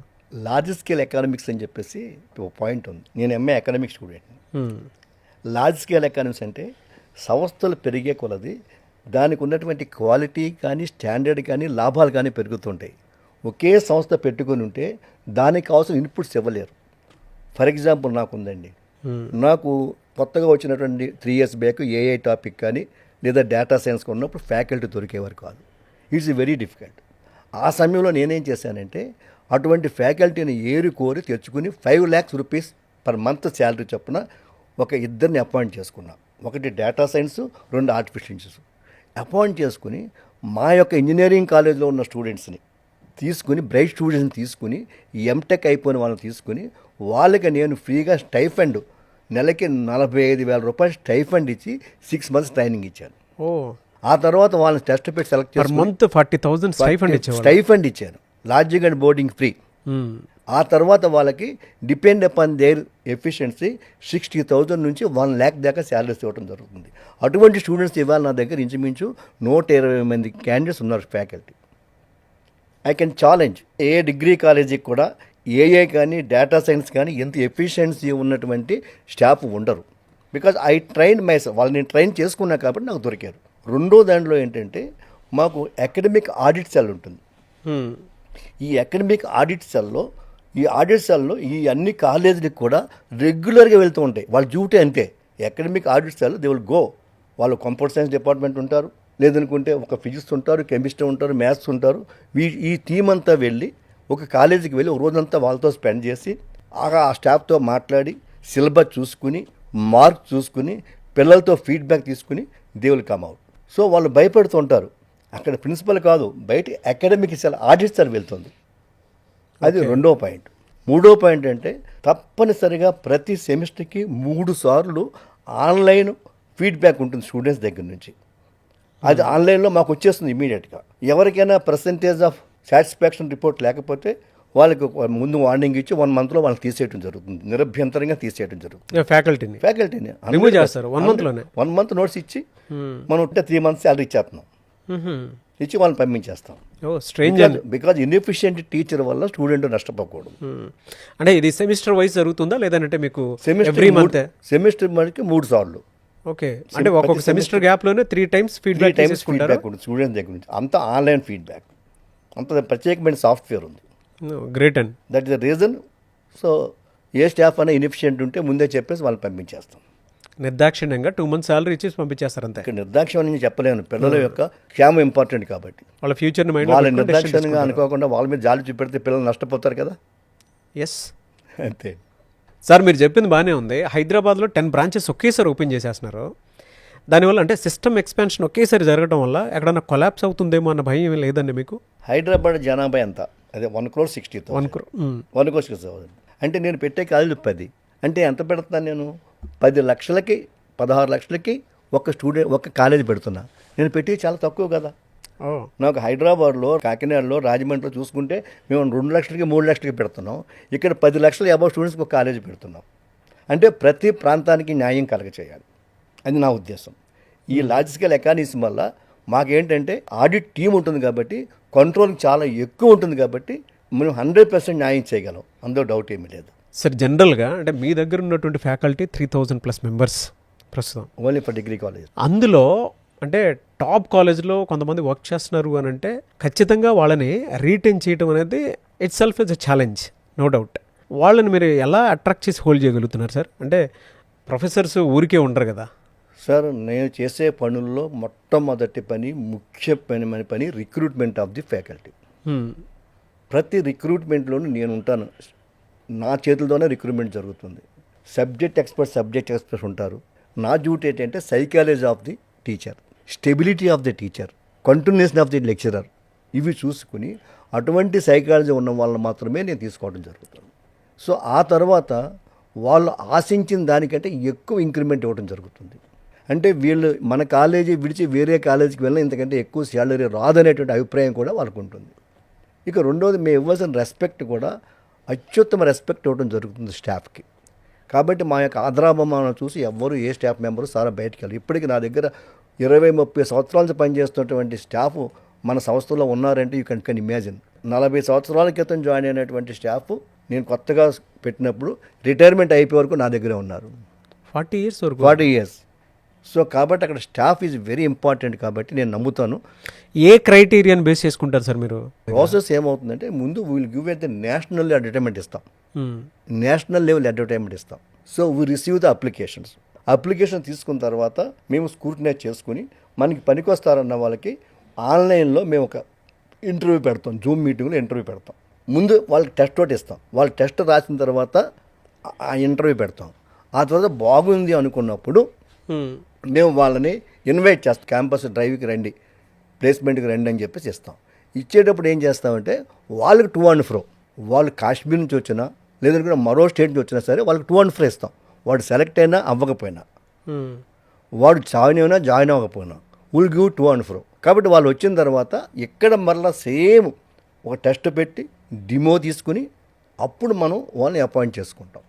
లార్జ్ స్కేల్ ఎకనామిక్స్ అని చెప్పేసి ఒక పాయింట్ ఉంది. నేను MA economics student. Large scale economics అంటే సంస్థలు పెరిగే కొలది దానికి ఉన్నటువంటి క్వాలిటీ కానీ స్టాండర్డ్ కానీ లాభాలు కానీ పెరుగుతుంటాయి. ఒకే సంస్థ పెట్టుకొని ఉంటే దానికి కావాల్సిన ఇన్పుట్స్ ఇవ్వలేరు. ఫర్ ఎగ్జాంపుల్ నాకుందండి, నాకు కొత్తగా వచ్చినటువంటి 3 years బ్యాక్ ఏఐ టాపిక్ కానీ లేదా డేటా సైన్స్ ఉన్నప్పుడు ఫ్యాకల్టీ దొరికేవారు కాదు. It's very difficult. ఆ సమయంలో నేనేం చేశానంటే అటువంటి ఫ్యాకల్టీని కోరి తెచ్చుకుని 5 lakhs rupees per month salary చొప్పున ఒక ఇద్దరిని అపాయింట్ చేసుకున్నా. ఒకటి data science, 2 artificial intelligence appoint చేసుకుని మా యొక్క ఇంజనీరింగ్ కాలేజ్లో ఉన్న స్టూడెంట్స్ని తీసుకుని, బ్రైట్ స్టూడెంట్స్ని తీసుకుని, ఎంటెక్ అయిపోయిన వాళ్ళని తీసుకుని వాళ్ళకి నేను ఫ్రీగా స్టైఫండ్ నెలకి 45,000 రూపాయలు స్టైఫండ్ ఇచ్చి 6 months ట్రైనింగ్ ఇచ్చాను. ఓ, ఆ తర్వాత వాళ్ళని టెస్ట్ పెట్టి సెలెక్ట్ పర్ మంత్ 40,000 స్టైఫండ్ ఇచ్చాను, లాడ్జింగ్ అండ్ బోర్డింగ్ ఫ్రీ. ఆ తర్వాత వాళ్ళకి డిపెండ్ అపాన్ దేర్ ఎఫిషియన్సీ 60,000 నుంచి 1 lakh దాకా శాలరీస్ ఇవ్వడం జరుగుతుంది. అటువంటి స్టూడెంట్స్ ఇవాళ నా దగ్గర ఇంచుమించు 120 మంది క్యాండిడేట్స్ ఉన్నారు faculty. I can challenge A degree కాలేజీకి కూడా ఏఐ కానీ డేటా సైన్స్ కానీ ఎంత ఎఫిషియన్సీ ఉన్నటువంటి స్టాఫ్ ఉండరు. బికాజ్ ఐ ట్రైన్ మైసెల్ఫ్, వాళ్ళని ట్రైన్ చేసుకున్నా కాబట్టి నాకు దొరికారు. రెండో దాంట్లో ఏంటంటే మాకు అకాడమిక్ ఆడిట్ సెల్ ఉంటుంది. ఈ అకాడమిక్ ఆడిట్ సెల్లో ఈ అన్ని కాలేజీలకు కూడా రెగ్యులర్గా వెళ్తూ ఉంటాయి. వాళ్ళ డ్యూటీ అంతే. Academic audit cell they will go. వాళ్ళు కంప్యూటర్ సైన్స్ డిపార్ట్మెంట్ ఉంటారు, లేదనుకుంటే ఒక ఫిజిక్స్ ఉంటారు, కెమిస్ట్రీ ఉంటారు, మ్యాథ్స్ ఉంటారు. ఈ టీం అంతా వెళ్ళి ఒక కాలేజీకి వెళ్ళి ఒక రోజంతా వాళ్ళతో స్పెండ్ చేసి ఆ స్టాఫ్తో మాట్లాడి సిలబస్ చూసుకుని, మార్క్ చూసుకుని, పిల్లలతో ఫీడ్బ్యాక్ తీసుకుని they will come out. So వాళ్ళు భయపడుతుంటారు. అక్కడ ప్రిన్సిపల్ కాదు, బయట అకాడమిక్ సెల్ ఆడిట్ సెల్ వెళ్తుంది. అది రెండో పాయింట్. మూడో పాయింట్ అంటే తప్పనిసరిగా ప్రతి సెమిస్టర్కి 3 సార్లు ఆన్లైన్ ఫీడ్బ్యాక్ ఉంటుంది స్టూడెంట్స్ దగ్గర నుంచి. అది ఆన్లైన్లో మాకు వచ్చేస్తుంది ఇమీడియట్గా. ఎవరికైనా పర్సంటేజ్ ఆఫ్ సాటిస్ఫాక్షన్ రిపోర్ట్ లేకపోతే వాళ్ళకి ముందు వార్నింగ్ ఇచ్చి 1 monthలో వాళ్ళకి తీసేయడం జరుగుతుంది, నిరభ్యంతరంగా తీసేయడం జరుగుతుంది. ఫ్యాకల్టీని రిమూవ్ చేస్తారు 1 monthలోనే. 1 month నోట్స్ ఇచ్చి మనం ఉంటే 3 months శాలరీ ఇచ్చేస్తున్నాం, ఇచ్చి వాళ్ళని పంపించేస్తాం. బికాజ్ ఇన్ఎఫిషియెంట్ టీచర్ వల్ల స్టూడెంట్ నష్టపోకూడదు. అంటే ఇది సెమిస్టర్ వైజ్ జరుగుతుందా లేదంటే మీకు ఎవ్రీ మంత్? సెమిస్టర్ మనకి 3 సార్లు. ఓకే, అంటే ఒక్కొక్క సెమిస్టర్ గ్యాప్ లోనే 3 times ఫీడ్బ్యాక్ తీసుకుంటారు స్టూడెంట్స్ దగ్గర నుంచి. అంతా ఆన్లైన్ ఫీడ్బ్యాక్, అంత ప్రత్యేకమైన సాఫ్ట్వేర్ ఉంది. Great and that is the reason. So A staff అయినా ఇన్ఎఫిషియెంట్ ఉంటే ముందే చెప్పేసి వాళ్ళని పంపించేస్తాం. నిర్దాక్షిణ్యంగా 2 months శాలరీ ఇచ్చేసి పంపించేస్తారు అంతే. ఇక్కడ నిర్దాక్ష్యం అని చెప్పలేను, పిల్లల యొక్క క్షేమం ఇంపార్టెంట్ కాబట్టి. వాళ్ళ ఫ్యూచర్ని మైండ్ వాళ్ళ నిర్దాక్ష్యంగా అనుకోకుండా వాళ్ళ మీద జాలి చూపెడితే పిల్లలు నష్టపోతారు కదా. ఎస్, అంతే సార్. మీరు చెప్పింది బాగానే ఉంది. హైదరాబాద్లో 10 branches ఒకేసారి ఓపెన్ చేసేస్తున్నారు. దానివల్ల అంటే సిస్టమ్ ఎక్స్పాన్షన్ ఒకేసారి జరగడం వల్ల ఎక్కడన్నా కొలాప్స్ అవుతుందేమో అన్న భయం ఏమీ లేదండి మీకు? హైదరాబాద్ జనాభా ఎంత? అదే 1,60,000. 1,60,000 అంటే నేను పెట్టే కాలేజీలు 10. అంటే ఎంత పెడుతున్నాను నేను? 10 లక్షలకి 16 లక్షలకి ఒక కాలేజీ పెడుతున్నా. నేను పెట్టి చాలా తక్కువ కదా. నాకు హైదరాబాద్లో, కాకినాడలో, రాజమండ్రిలో చూసుకుంటే మేము 2 లక్షలకి 3 లక్షలకి పెడుతున్నాం. ఇక్కడ 10 లక్షల అబౌవ్ స్టూడెంట్స్కి ఒక కాలేజీ పెడుతున్నాం. అంటే ప్రతి ప్రాంతానికి న్యాయం కలగచేయాలి, అది నా ఉద్దేశం. ఈ లాజిస్టికల్ ఎకానిజం వల్ల మాకేంటంటే ఆడిట్ టీం ఉంటుంది కాబట్టి, కంట్రోల్ చాలా ఎక్కువ ఉంటుంది కాబట్టి మనం 100% న్యాయం చేయగలం, అందులో డౌట్ ఏమీ లేదు. సార్, జనరల్గా అంటే మీ దగ్గర ఉన్నటువంటి ఫ్యాకల్టీ 3,000+ మెంబర్స్ ప్రస్తుతం ఓన్లీ ఫర్ డిగ్రీ కాలేజ్. అందులో అంటే టాప్ కాలేజ్లో కొంతమంది వర్క్ చేస్తున్నారు అని అంటే ఖచ్చితంగా వాళ్ళని రీటైన్ చేయడం అనేది itself is a challenge, no doubt. వాళ్ళని మీరు ఎలా అట్రాక్ట్ చేసి హోల్డ్ చేయగలుగుతున్నారు సార్? అంటే ప్రొఫెసర్స్ ఊరికే ఉండరు కదా సార్. నేను చేసే పనుల్లో మొట్టమొదటి పని, ముఖ్యమైన పని రిక్రూట్మెంట్ ఆఫ్ ది ఫ్యాకల్టీ. ప్రతి రిక్రూట్మెంట్లోనూ నేను ఉంటాను. నా చేతులతోనే రిక్రూట్మెంట్ జరుగుతుంది. సబ్జెక్ట్ ఎక్స్పర్ట్స్ ఉంటారు. నా డ్యూటీ ఏంటంటే psychology of the teacher, stability of the teacher, continuation of the lecturer, ఇవి చూసుకుని అటువంటి సైకాలజీ ఉన్న వాళ్ళని మాత్రమే నేను తీసుకోవడం జరుగుతుంది. సో ఆ తర్వాత వాళ్ళు ఆశించిన దానికంటే ఎక్కువ ఇంక్రిమెంట్ ఇవ్వడం జరుగుతుంది. అంటే వీళ్ళు మన కాలేజీ విడిచి వేరే కాలేజీకి వెళ్ళిన ఇంతకంటే ఎక్కువ శాలరీ రాదనేటువంటి అభిప్రాయం కూడా వాళ్ళకు ఉంటుంది. ఇక రెండోది, మేము ఇవ్వాల్సిన రెస్పెక్ట్ కూడా అత్యుత్తమ రెస్పెక్ట్ ఇవ్వడం జరుగుతుంది స్టాఫ్కి. కాబట్టి మా యొక్క ఆదరాభిమానం చూసి ఎవ్వరూ ఏ స్టాఫ్ మెంబరు సారా బయటికి వెళ్ళారు. ఇప్పటికీ నా దగ్గర 20-30 సంవత్సరాల నుంచి పనిచేస్తున్నటువంటి స్టాఫ్ మన సంస్థలో ఉన్నారంటే యూ కెన్ ఇమాజిన్. 40 సంవత్సరాల క్రితం జాయిన్ అయినటువంటి స్టాఫ్ నేను కొత్తగా పెట్టినప్పుడు రిటైర్మెంట్ అయిపోయే వరకు నా దగ్గరే ఉన్నారు. 40 years వరకు. 40 years. సో కాబట్టి అక్కడ స్టాఫ్ ఈజ్ వెరీ ఇంపార్టెంట్ కాబట్టి నేను నమ్ముతాను. ఏ క్రైటీరియాని బేస్ చేసుకుంటారు సార్ మీరు? ప్రాసెస్ ఏమవుతుందంటే ముందు we'll give at the national advertisement ఇస్తాం, మ్మ్. నేషనల్ లెవెల్ అడ్వర్టైజ్మెంట్ ఇస్తాం. So we receive the application తీసుకున్న తర్వాత మేము స్క్రూటినైజ్ చేసుకుని మనకి పనికొస్తారన్న వాళ్ళకి ఆన్లైన్లో మేము ఒక ఇంటర్వ్యూ పెడతాం, జూమ్ మీటింగ్లో ఇంటర్వ్యూ పెడతాం. ముందు వాళ్ళకి టెస్ట్ ఒకటి ఇస్తాం, వాళ్ళు టెస్ట్ రాసిన తర్వాత ఆ ఇంటర్వ్యూ పెడతాం. ఆ తర్వాత బాగుంది అనుకున్నప్పుడు మ్మ్. మేము వాళ్ళని ఇన్వైట్ చేస్తాం, క్యాంపస్ డ్రైవ్కి రండి, ప్లేస్మెంట్కి రండి అని చెప్పేసి ఇస్తాం. ఇచ్చేటప్పుడు ఏం చేస్తామంటే వాళ్ళకి 2 and 4, వాళ్ళు కాశ్మీర్ నుంచి వచ్చినా లేదంటే కూడా మరో స్టేట్ నుంచి వచ్చినా సరే వాళ్ళకి 2 and 4 ఇస్తాం. వాడు సెలెక్ట్ అయినా అవ్వకపోయినా, మ్మ్. వాడు జాయిన్ అవ్వకపోయినా విల్ గివ్ 2 and 4. కాబట్టి వాళ్ళు వచ్చిన తర్వాత ఇక్కడ మరలా సేమ్ ఒక టెస్ట్ పెట్టి డిమో తీసుకుని అప్పుడు మనం వాళ్ళని అపాయింట్ చేసుకుంటాం.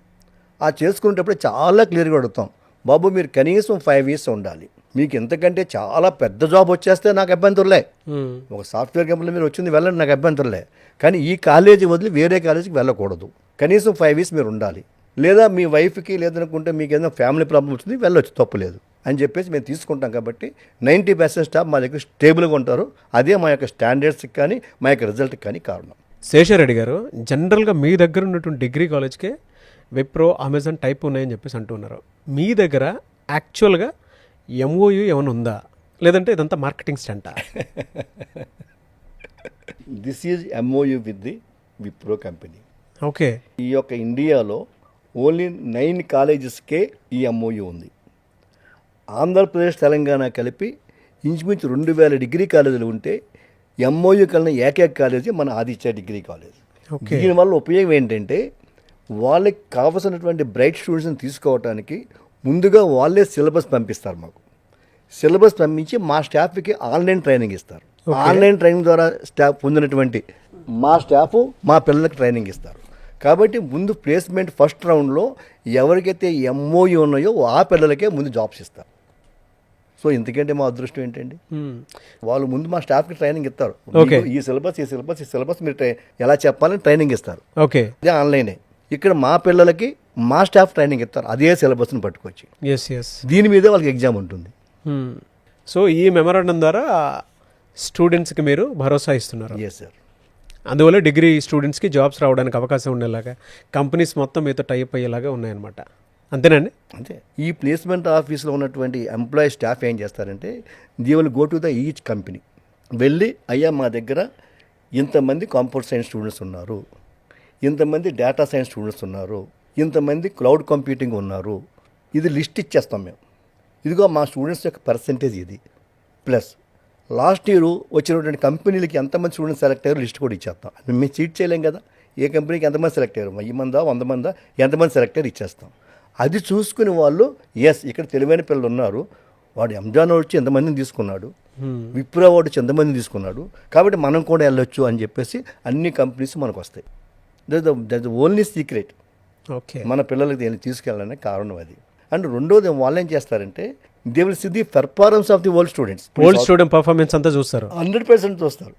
ఆ చేసుకునేటప్పుడు చాలా క్లియర్గా అడుగుతాం, బాబు మీరు కనీసం 5 years ఉండాలి, మీకు ఎంతకంటే చాలా పెద్ద జాబ్ వచ్చేస్తే నాకు అభ్యంతరులే, మ్మ్. ఒక సాఫ్ట్వేర్ కంపెనీలో మీరు వచ్చింది వెళ్ళండి, నాకు అభ్యంతరులే, కానీ ఈ కాలేజీ వదిలి వేరే కాలేజీకి వెళ్ళకూడదు, కనీసం 5 years మీరు ఉండాలి, లేదా మీ వైఫ్కి లేదనుకుంటే మీకు ఏదైనా ఫ్యామిలీ ప్రాబ్లం వచ్చింది వెళ్ళొచ్చు, తప్పులేదు అని చెప్పేసి మేము తీసుకుంటాం. కాబట్టి 90% స్టాఫ్ మా దగ్గర స్టేబుల్గా ఉంటారు. అదే మా యొక్క స్టాండర్డ్స్కి కానీ మా యొక్క రిజల్ట్కి కానీ కారణం. శేషారెడ్డి గారు, జనరల్గా మీ దగ్గర ఉన్నటువంటి డిగ్రీ కాలేజ్కే విప్రో, అమెజాన్ టైప్ ఉన్నాయని చెప్పేసి అంటున్నారు. మీ దగ్గర యాక్చువల్గా ఎంఓయూ ఏమైనా ఉందా, లేదంటే ఇదంతా మార్కెటింగ్ స్టంటా? This is MOU with the Wipro company. Okay. ఈ యొక్క ఇండియాలో ఓన్లీ 9 కాలేజెస్కే ఈ MOU ఉంది. ఆంధ్రప్రదేశ్, తెలంగాణ కలిపి ఇంచుమించు 2000 డిగ్రీ కాలేజీలు ఉంటే MOU కలిగిన ఏకైక కాలేజీ మన ఆదిత్య డిగ్రీ కాలేజ్. ఓకే. దీనివల్ల ఉపయోగం ఏంటంటే వాళ్ళకి కావలసినటువంటి బ్రైట్ స్టూడెంట్స్ని తీసుకోవడానికి ముందుగా వాళ్ళే సిలబస్ పంపిస్తారు. మాకు సిలబస్ పంపించి మా స్టాఫ్కి ఆన్లైన్ ట్రైనింగ్ ఇస్తారు. ఆన్లైన్ ట్రైనింగ్ ద్వారా స్టాఫ్ పొందినటువంటి మా స్టాఫ్ మా పిల్లలకి ట్రైనింగ్ ఇస్తారు. కాబట్టి ముందు ప్లేస్మెంట్ ఫస్ట్ రౌండ్లో ఎవరికైతే MOU ఉన్నాయో ఆ పిల్లలకే ముందు జాబ్స్ ఇస్తారు. సో ఎందుకంటే మా అదృష్టం ఏంటండి, మ్మ్. వాళ్ళు ముందు మా స్టాఫ్కి ట్రైనింగ్ ఇస్తారు. ఓకే. ఈ సిలబస్ మీరు ఎలా చెప్పాలని ట్రైనింగ్ ఇస్తారు. ఓకే. అదే ఆన్లైనే. ఇక్కడ మా పిల్లలకి మా స్టాఫ్ ట్రైనింగ్ ఇస్తారు, అదే సిలబస్ని పట్టుకొచ్చి. Yes yes. దీని మీదే వాళ్ళకి ఎగ్జామ్ ఉంటుంది. సో ఈ మెమరాండం ద్వారా స్టూడెంట్స్కి మీరు భరోసా ఇస్తున్నారు. Yes sir. అందువల్ల డిగ్రీ స్టూడెంట్స్కి జాబ్స్ రావడానికి అవకాశం ఉండేలాగా కంపెనీస్ మొత్తం మీతో టైప్ అయ్యేలాగా ఉన్నాయన్నమాట. అంతేనండి? అంతే. ఈ ప్లేస్మెంట్ ఆఫీస్లో ఉన్నటువంటి ఎంప్లాయీ స్టాఫ్ ఏం చేస్తారంటే they will go to the each company, వెళ్ళి అయ్యా మా దగ్గర ఇంతమంది కంప్యూటర్ సైన్స్ స్టూడెంట్స్ ఉన్నారు, ఇంతమంది డేటా సైన్స్ స్టూడెంట్స్ ఉన్నారు, ఇంతమంది క్లౌడ్ కంప్యూటింగ్ ఉన్నారు, ఇది లిస్ట్ ఇచ్చేస్తాం మేము. ఇదిగో మా స్టూడెంట్స్ యొక్క పర్సంటేజ్ ఇది, ప్లస్ లాస్ట్ ఇయర్ వచ్చినటువంటి కంపెనీలకి ఎంతమంది స్టూడెంట్స్ సెలెక్ట్ అయ్యారో లిస్ట్ కూడా ఇచ్చేస్తాం. అది మేము చీట్ చేయలేం కదా, ఏ కంపెనీకి ఎంతమంది సెలెక్ట్ అయ్యారు, 1000 మందా 100 మందా ఎంతమంది సెలెక్ట్ అయ్యారు ఇచ్చేస్తాం. అది చూసుకుని వాళ్ళు ఎస్ ఇక్కడ తెలివైన పిల్లలు ఉన్నారు, వాడు అమెజాన్ వచ్చి ఎంతమందిని తీసుకున్నాడు, విప్రో వాడు వచ్చి ఎంతమందిని తీసుకున్నాడు, కాబట్టి మనం కూడా వెళ్ళొచ్చు అని చెప్పేసి అన్ని కంపెనీస్ మనకు వస్తాయి. That the only secret. Okay. మన పిల్లలకి దీన్ని తీసుకెళ్ళాలనే కారణం అది. అండ్ రెండోది వాళ్ళు ఏం చేస్తారంటే they will see the performance of the old students. Old student performance అంతా చూస్తారు. 100% చూస్తారు.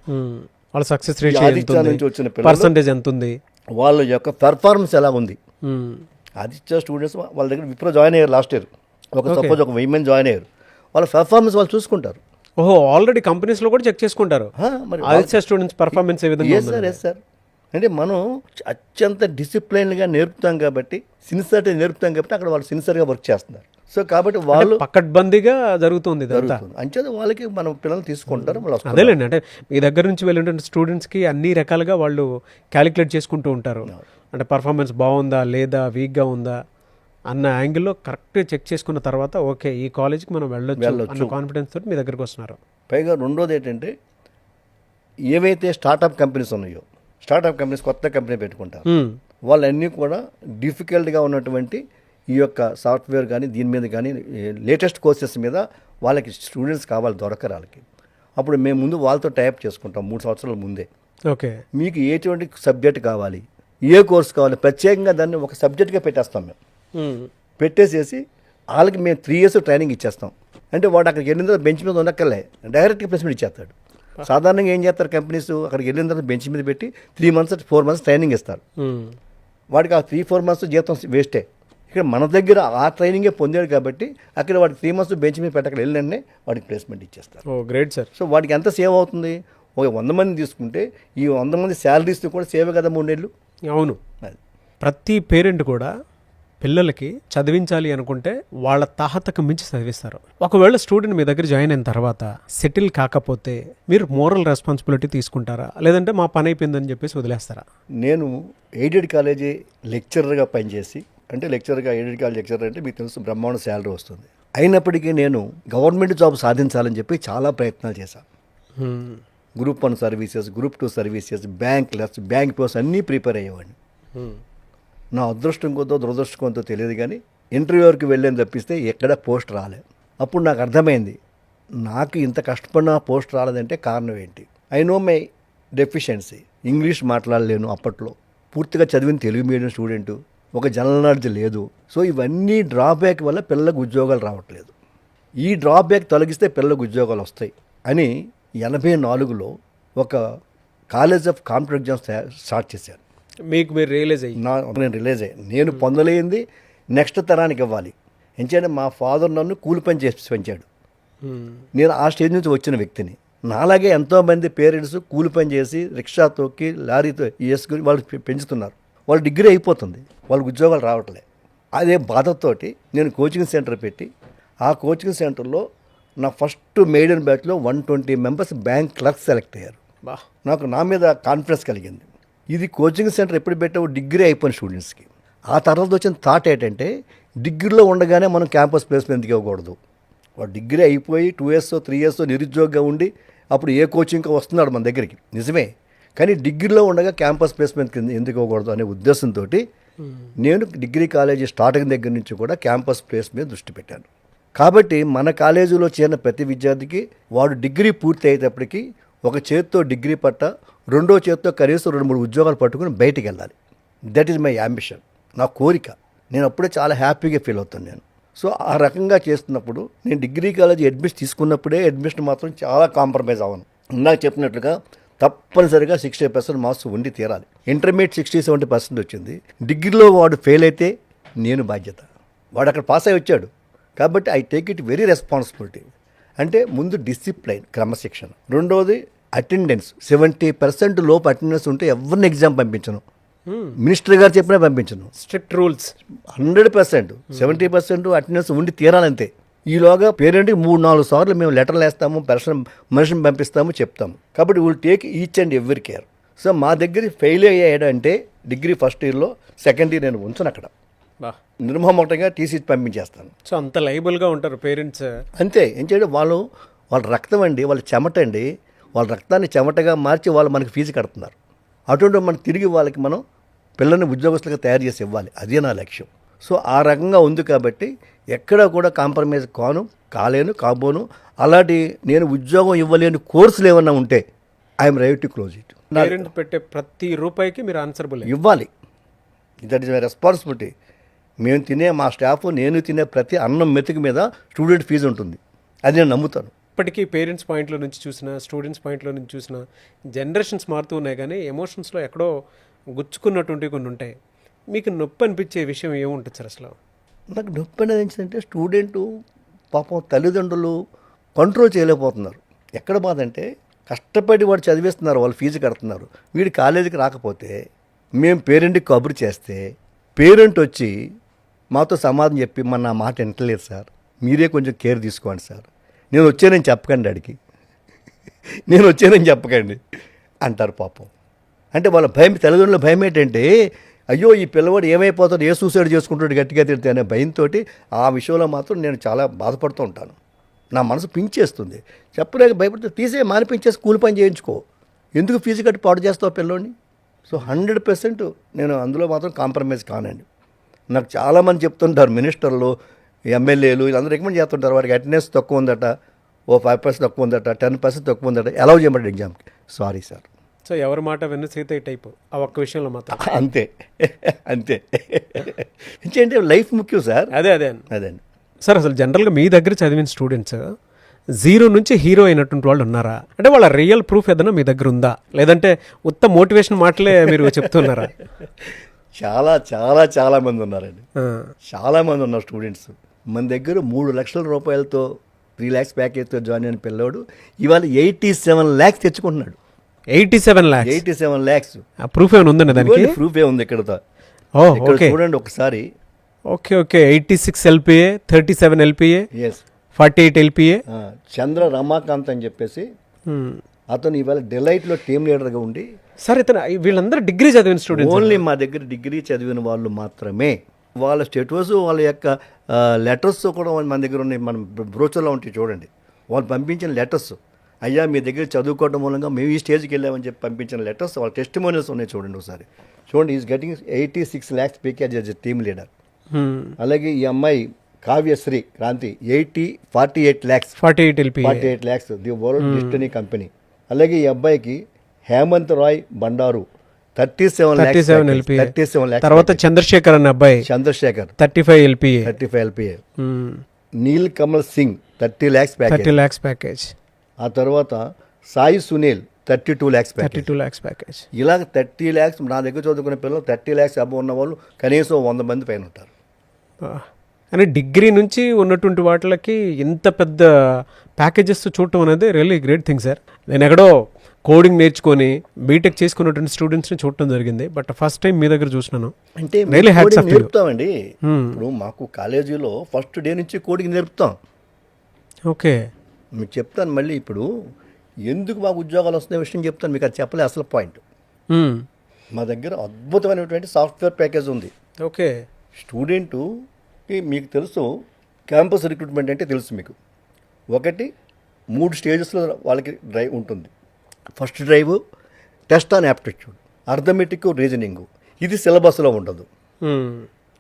వాళ్ళ సక్సెస్ రేట్ ఆదిత్య నుంచి వచ్చిన పిల్లలు పర్సంటేజ్ ఎంత ఉంది, వాళ్ళ యొక్క పెర్ఫార్మెన్స్ ఎలా ఉంది. ఆదిత్య స్టూడెంట్స్ వాళ్ళ దగ్గర విప్రో జాయిన్ అయ్యారు లాస్ట్ ఇయర్, సపోజ్ ఒక 1000 మంది జాయిన్ అయ్యారు, వాళ్ళ పెర్ఫార్మెన్స్ వాళ్ళు చూసుకుంటారు. ఓహో, ఆల్రెడీ కంపెనీస్లో కూడా చెక్ చేసుకుంటారు మరి ఆదిత్య స్టూడెంట్స్ పర్ఫార్మెన్స్ ఏ విధంగా ఎస్ సార్, ఎస్ సార్. అంటే మనం అత్యంత డిసిప్లైన్గా నేర్పుతాం కాబట్టి, సిన్సియర్టీ నేర్పుతాం కాబట్టి అక్కడ వాళ్ళు సిన్సియర్గా వర్క్ చేస్తున్నారు. సో కాబట్టి వాళ్ళు పకడ్బందీగా జరుగుతుంది ఇదంతా. జరుగుతుంది. అంచేత వాళ్ళకి మనం పిల్లలు తీసుకుంటారు. వాళ్ళు వస్తారు. అదేలేండి, అంటే మీ దగ్గర నుంచి వెళ్ళినటువంటి స్టూడెంట్స్కి అన్ని రకాలుగా వాళ్ళు క్యాలిక్యులేట్ చేసుకుంటూ ఉంటారు. అంటే పర్ఫార్మెన్స్ బాగుందా లేదా వీక్గా ఉందా అన్న యాంగిల్లో కరెక్ట్గా చెక్ చేసుకున్న తర్వాత ఓకే ఈ కాలేజ్కి మనం వెళ్ళొచ్చు అన్న కాన్ఫిడెన్స్ తోటి మీ దగ్గరికి వస్తున్నారు. పైగా రెండోది ఏంటంటే ఏవైతే స్టార్టప్ కంపెనీస్ ఉన్నాయో, స్టార్టప్ కంపెనీస్ కొత్త కంపెనీ పెట్టుకుంటారు, వాళ్ళన్నీ కూడా డిఫికల్ట్గా ఉన్నటువంటి ఈ యొక్క సాఫ్ట్వేర్ కానీ దీని మీద కానీ లేటెస్ట్ కోర్సెస్ మీద వాళ్ళకి స్టూడెంట్స్ కావాలి, దొరకరు వాళ్ళకి. అప్పుడు మేము ముందు వాళ్ళతో టైప్ చేసుకుంటాం 3 సంవత్సరాల ముందే. ఓకే, మీకు ఎటువంటి సబ్జెక్ట్ కావాలి, ఏ కోర్స్ కావాలి, ప్రత్యేకంగా దాన్ని ఒక సబ్జెక్ట్గా పెట్టేస్తాం మేము. పెట్టేసేసి వాళ్ళకి మేము 3 years ట్రైనింగ్ ఇచ్చేస్తాం. అంటే వాడు అక్కడికి వెళ్ళిన తర్వాత బెంచ్ మీద ఉండక్కర్లే, డైరెక్ట్గా ప్లేస్మెంట్ ఇచ్చేస్తాడు. సాధారణంగా ఏం చేస్తారు కంపెనీస్, అక్కడికి వెళ్ళిన తర్వాత బెంచ్ మీద పెట్టి 3 months 4 months ట్రైనింగ్ ఇస్తారు. వాడికి ఆ 3-4 months జీతం వేస్టే. ఇక్కడ మన దగ్గర ఆ ట్రైనింగే పొందాడు కాబట్టి అక్కడ వాడికి 3 months బెంచ్ మీద పెట్టక వెళ్ళినంటే వాడికి ప్లేస్మెంట్ ఇచ్చేస్తారు. ఓ గ్రేట్ సార్. సో వాడికి ఎంత సేవ్ అవుతుంది? ఒక 100 మంది తీసుకుంటే ఈ 100 మంది శాలరీస్తో కూడా సేవ్ కదా 3 నెలలు. అవును. అది ప్రతి పేరెంట్ కూడా పిల్లలకి చదివించాలి అనుకుంటే వాళ్ళ తాహతకు మించి చదివిస్తారు. ఒకవేళ స్టూడెంట్ మీ దగ్గర జాయిన్ అయిన తర్వాత సెటిల్ కాకపోతే మీరు మోరల్ రెస్పాన్సిబిలిటీ తీసుకుంటారా, లేదంటే మా పని అయిపోయిందని చెప్పేసి వదిలేస్తారా? నేను ఎయిడెడ్ కాలేజీ లెక్చరర్గా పనిచేసి, అంటే లెక్చరర్గా ఎయిడెడ్ కాలేజ్ లెక్చరర్ అంటే మీకు తెలుసు బ్రహ్మాండ శాలరీ వస్తుంది. అయినప్పటికీ నేను గవర్నమెంట్ జాబ్ సాధించాలని చెప్పి చాలా ప్రయత్నాలు చేశాను. Group 1 services, group 2 services, bank post అన్నీ ప్రిపేర్ అయ్యేవాడిని. నా అదృష్టం కొంతో దురదృష్టం కొంతో తెలియదు కానీ ఇంటర్వ్యూ వరకు వెళ్ళని తప్పిస్తే ఎక్కడ పోస్ట్ రాలేదు. అప్పుడు నాకు అర్థమైంది నాకు ఇంత కష్టపడిన పోస్ట్ రాలేదంటే కారణం ఏంటి. I know my deficiency. English మాట్లాడలేను అప్పట్లో, పూర్తిగా చదివిన తెలుగు మీడియం స్టూడెంటు, ఒక జనరల్ నాలెడ్జ్ లేదు. సో ఇవన్నీ డ్రాబ్యాక్ వల్ల పిల్లలకు ఉద్యోగాలు రావట్లేదు. ఈ డ్రాబ్యాక్ తొలగిస్తే పిల్లలకు ఉద్యోగాలు వస్తాయి అని 84లో ఒక college of competitive exams start చేశాను. మీకు మీరు రియలైజ్ అయ్యి? నేను రియలైజ్ అయ్యాను నేను పొందలేంది నెక్స్ట్ తరానికి ఇవ్వాలి. ఎందుకంటే మా ఫాదర్ నన్ను కూలి పని చేసి పెంచాడు. నేను ఆ స్టేజ్ నుంచి వచ్చిన వ్యక్తిని. నాలాగే ఎంతోమంది పేరెంట్స్ కూలి పని చేసి రిక్షా తొక్కి లారీతో వేసుకుని వాళ్ళు పెంచుతున్నారు. వాళ్ళు డిగ్రీ అయిపోతుంది, వాళ్ళకి ఉద్యోగాలు రావట్లే. అదే బాధతోటి నేను కోచింగ్ సెంటర్ పెట్టి ఆ కోచింగ్ సెంటర్లో నా ఫస్ట్ మెయిడెన్ బ్యాచ్లో 120 మెంబర్స్ బ్యాంక్ క్లర్క్స్ సెలెక్ట్ అయ్యారు. నాకు నా మీద కాన్ఫిడెన్స్ కలిగింది. ఇది కోచింగ్ సెంటర్ ఎప్పుడు పెట్టావు? డిగ్రీ అయిపోయిన స్టూడెంట్స్కి. ఆ తర్వాత వచ్చిన థాట్ ఏంటంటే డిగ్రీలో ఉండగానే మనం క్యాంపస్ ప్లేస్మెంట్ ఇవ్వకూడదు. వాడు డిగ్రీ అయిపోయి 2 years 3 years నిరుద్యోగంగా ఉండి అప్పుడు ఏ కోచింగ్కి వస్తున్నాడు మన దగ్గరికి, నిజమే. కానీ డిగ్రీలో ఉండగా క్యాంపస్ ప్లేస్మెంట్ కింద ఎందుకు ఇవ్వకూడదు అనే ఉద్దేశంతో నేను డిగ్రీ కాలేజీ స్టార్టింగ్ దగ్గర నుంచి కూడా క్యాంపస్ ప్లేస్ మీద దృష్టి పెట్టాను. కాబట్టి మన కాలేజీలో చేరిన ప్రతి విద్యార్థికి వాడు డిగ్రీ పూర్తి అయ్యేటప్పటికి ఒక చేత్తో డిగ్రీ పట్ట, రెండో చేత్తో కనీసం 2-3 ఉద్యోగాలు పట్టుకుని బయటికి వెళ్ళాలి. దట్ ఈజ్ మై అంబిషన్, నా కోరిక. నేను అప్పుడే చాలా హ్యాపీగా ఫీల్ అవుతాను నేను. సో ఆ రకంగా చేస్తున్నప్పుడు నేను డిగ్రీ కాలేజీ అడ్మిషన్ తీసుకున్నప్పుడే అడ్మిషన్ మాత్రం చాలా కాంప్రమైజ్ అవ్వను. ఇందాక చెప్పినట్లుగా తప్పనిసరిగా 60% మార్క్స్ ఉండి తీరాలి. ఇంటర్మీడియట్ 60-70% వచ్చింది. డిగ్రీలో వాడు ఫెయిల్ అయితే నేను బాధ్యత. వాడు అక్కడ పాస్ అయి వచ్చాడు కాబట్టి I take it very responsibility. అంటే ముందు డిసిప్లైన్, క్రమశిక్షణ. రెండోది అటెండెన్స్. 70% లోపు అటెండెన్స్ ఉంటే ఎవరిని ఎగ్జామ్ పంపించను. మినిస్టర్ గారు చెప్పినా పంపించను. Strict rules. 100%. 70% అటెండెన్స్ ఉండి తీరాలంతే. ఈలోగా పేరెంట్కి 3-4 సార్లు మేము లెటర్లు వేస్తాము, మనిషిని పంపిస్తాము, చెప్తాము. కాబట్టి will take each and every care. So మా దగ్గర ఫెయిల్ అయ్యాడంటే డిగ్రీ ఫస్ట్ ఇయర్లో, సెకండ్ ఇయర్ నేను ఉంచను అక్కడ. నిర్మోహమాటంగా టీసీ పంపించేస్తాను. సో అంత లైబుల్గా ఉంటారు పేరెంట్స్. అంతే. ఏం చేయడం, వాళ్ళ రక్తం అండి, వాళ్ళ చెమట అండి. వాళ్ళ రక్తాన్ని చెమటగా మార్చి వాళ్ళు మనకి ఫీజు కడుతున్నారు. అటువంటి మనం తిరిగి వాళ్ళకి మనం పిల్లల్ని ఉద్యోగస్తులుగా తయారు చేసి ఇవ్వాలి. అదే నా లక్ష్యం. సో ఆ రకంగా ఉంది కాబట్టి ఎక్కడా కూడా కాంప్రమైజ్ కాబోను. అలాంటి నేను ఉద్యోగం ఇవ్వలేని కోర్సులు ఏమన్నా ఉంటే I'm ready to close it. Parent పెట్టే ప్రతి రూపాయికి మీరు ఆన్సరబుల్ ఇవ్వాలి. That is my responsibility. మేము తినే, మా స్టాఫ్, నేను తినే ప్రతి అన్నం మెతుకు మీద స్టూడెంట్ ఫీజు ఉంటుంది. అది నేను నమ్ముతాను. ఇప్పటికీ పేరెంట్స్ పాయింట్లో నుంచి చూసినా, స్టూడెంట్స్ పాయింట్లో నుంచి చూసినా జనరేషన్స్ మారుతూ ఉన్నాయి, కానీ ఎమోషన్స్లో ఎక్కడో గుచ్చుకున్నటువంటి కొన్ని ఉంటాయి. మీకు నొప్పి అనిపించే విషయం ఏముంటుంది సార్ అసలు? నాకు నొప్పి అనేది ఏంటంటే స్టూడెంటు పాపం తల్లిదండ్రులు కంట్రోల్ చేయలేకపోతున్నారు. ఎక్కడ బాధ అంటే కష్టపడి వాడు చదివేస్తున్నారు, వాళ్ళు ఫీజు కడుతున్నారు. వీడు కాలేజీకి రాకపోతే మేము పేరెంట్కి కబురు చేస్తే పేరెంట్ వచ్చి మాతో సమాధానం చెప్పి నా మాట వింటలేదు సార్, మీరే కొంచెం కేర్ తీసుకోండి సార్, నేను వచ్చానని చెప్పకండి, అడిగి నేను వచ్చానని చెప్పకండి అంటారు పాపం. అంటే వాళ్ళ భయం, తల్లిదండ్రుల భయం ఏంటంటే అయ్యో ఈ పిల్లవాడు ఏమైపోతాడు, ఏ సూసైడ్ చేసుకుంటాడు గట్టిగా తిడితే అనే భయంతో ఆ విషయంలో మాత్రం నేను చాలా బాధపడుతూ ఉంటాను. నా మనసు పించేస్తుంది. చెప్పలేక భయపడితే మానిపించేసి కూలి పని చేయించుకో, ఎందుకు ఫీజు కట్టి పాడు చేస్తావు పిల్లోని. సో 100% నేను అందులో మాత్రం కాంప్రమైజ్ కానండి. నాకు చాలామంది చెప్తుంటారు, మినిస్టర్లు, ఎమ్మెల్యేలు వీళ్ళందరూ రికమెండ్ చేస్తుంటారు, వాడికి అటెండెన్స్ తక్కువ ఉందట, 5% తక్కువ ఉందట, 10% తక్కువ ఉందట, అలౌ చేయమంటారు ఎగ్జామ్కి. Sorry sir. సో ఎవరి మాట విన్న సీత టైపు ఆ ఒక్క విషయంలో మాత్రం అంతే. ఏంటంటే లైఫ్ ముఖ్యం సార్. అదే సార్. అసలు జనరల్గా మీ దగ్గర చదివిన స్టూడెంట్స్ 0 నుంచి హీరో అయినటువంటి వాళ్ళు ఉన్నారా? అంటే వాళ్ళ రియల్ ప్రూఫ్ ఏదైనా మీ దగ్గర ఉందా, లేదంటే ఉత్త మోటివేషన్ మాటలే మీరు చెప్తున్నారా? చాలా చాలా చాలా మంది ఉన్నారండి. ఆ, చాలా మంది ఉన్నారు స్టూడెంట్స్. మన దగ్గర 3 లక్షల రూపాయలతో 3 ల్యాక్స్ ప్యాకేజ్తో జాయిన్ అయిన పిల్లోడు ఇవాళ 87 ల్యాక్స్ తెచ్చుకుంటున్నాడు. 87 lakhs. 87 ల్యాక్స్ ప్రూఫ్ ఏమైనా ఉందండి దానికి? ప్రూఫే ఉంది ఇక్కడ. ఓ ఇక్కడ ఓకే చూడండి ఒకసారి. Okay okay 86 LPA, 37 LPA, yes 48 LPA. Chandra Ramakant అని చెప్పేసి అతను ఇవాళ డెలైట్లో టీమ్ లీడర్గా ఉండి సార్ ఇతను వీళ్ళందరూ డిగ్రీ చదివిన స్టూడెంట్స్. ఓన్లీ మా దగ్గర డిగ్రీ చదివిన వాళ్ళు మాత్రమే. వాళ్ళ స్టేటస్ వాళ్ళ యొక్క లెటర్స్ కూడా మన దగ్గర ఉన్నాయి. మన బ్రోచర్లో ఉంటాయి చూడండి. వాళ్ళు పంపించిన లెటర్స్, అయ్యా మీ దగ్గర చదువుకోవడం మూలంగా మేము ఈ స్టేజ్కి వెళ్ళామని చెప్పి పంపించిన లెటర్స్, వాళ్ళ టెస్టిమోనియల్స్ ఉన్నాయి చూడండి ఒకసారి. చూడండి, is getting 86 lakhs package as a team leader. అలాగే ఈ అమ్మాయి Kavyasri Kranthi 48 lakhs 48 LPA. 48 lakhs the world destiny company. అలాగే ఈ అబ్బాయికి హేమంత్ రాయ్ బండారు 37 LPA. 37 lakhs. తర్వాత చంద్రశేఖర్ అన్న అబ్బాయి Chandrasekhar 35 LPA. 35 LPA. Neel Kamal Singh 30 lakhs 30 package. lakhs package. ఆ తర్వాత Sai Sunil 32 lakhs package. 32 lakhs package. ఇలా 30 lakhs నా దగ్గర చదువుకునే పిల్లలు 30 lakhs అబ్బో ఉన్న వాళ్ళు కనీసం 100 మంది పైన ఉంటారు. అని డిగ్రీ నుంచి ఉన్నటువంటి వాటికి ఇంత పెద్ద ప్యాకేజెస్ చూడటం అనేది రియల్లీ గ్రేట్ థింగ్ సార్. నేను ఎక్కడో కోడింగ్ నేర్చుకొని బీటెక్ చేసుకున్నటువంటి స్టూడెంట్స్ని చూడటం జరిగింది, బట్ ఫస్ట్ టైం మీ దగ్గర చూసినాను. అంటే Really hats off to you. నేర్పుతామండి. ఇప్పుడు మాకు కాలేజీలో ఫస్ట్ డే నుంచి కోడింగ్ నేర్పుతాం. ఓకే. మీకు చెప్తాను మళ్ళీ. ఇప్పుడు ఎందుకు మాకు ఉద్యోగాలు వస్తున్న విషయం చెప్తాను మీకు. అది చెప్పలే అసలు పాయింట్. మా దగ్గర అద్భుతమైనటువంటి సాఫ్ట్వేర్ ప్యాకేజ్ ఉంది. ఓకే. స్టూడెంటుకి మీకు తెలుసు క్యాంపస్ రిక్రూట్మెంట్ అంటే తెలుసు మీకు. ఒకటి 3 స్టేజెస్లో వాళ్ళకి డ్రైవ్ ఉంటుంది. First drive test on aptitude, arithmetic, reasoning. ఇది సిలబస్లో ఉండదు.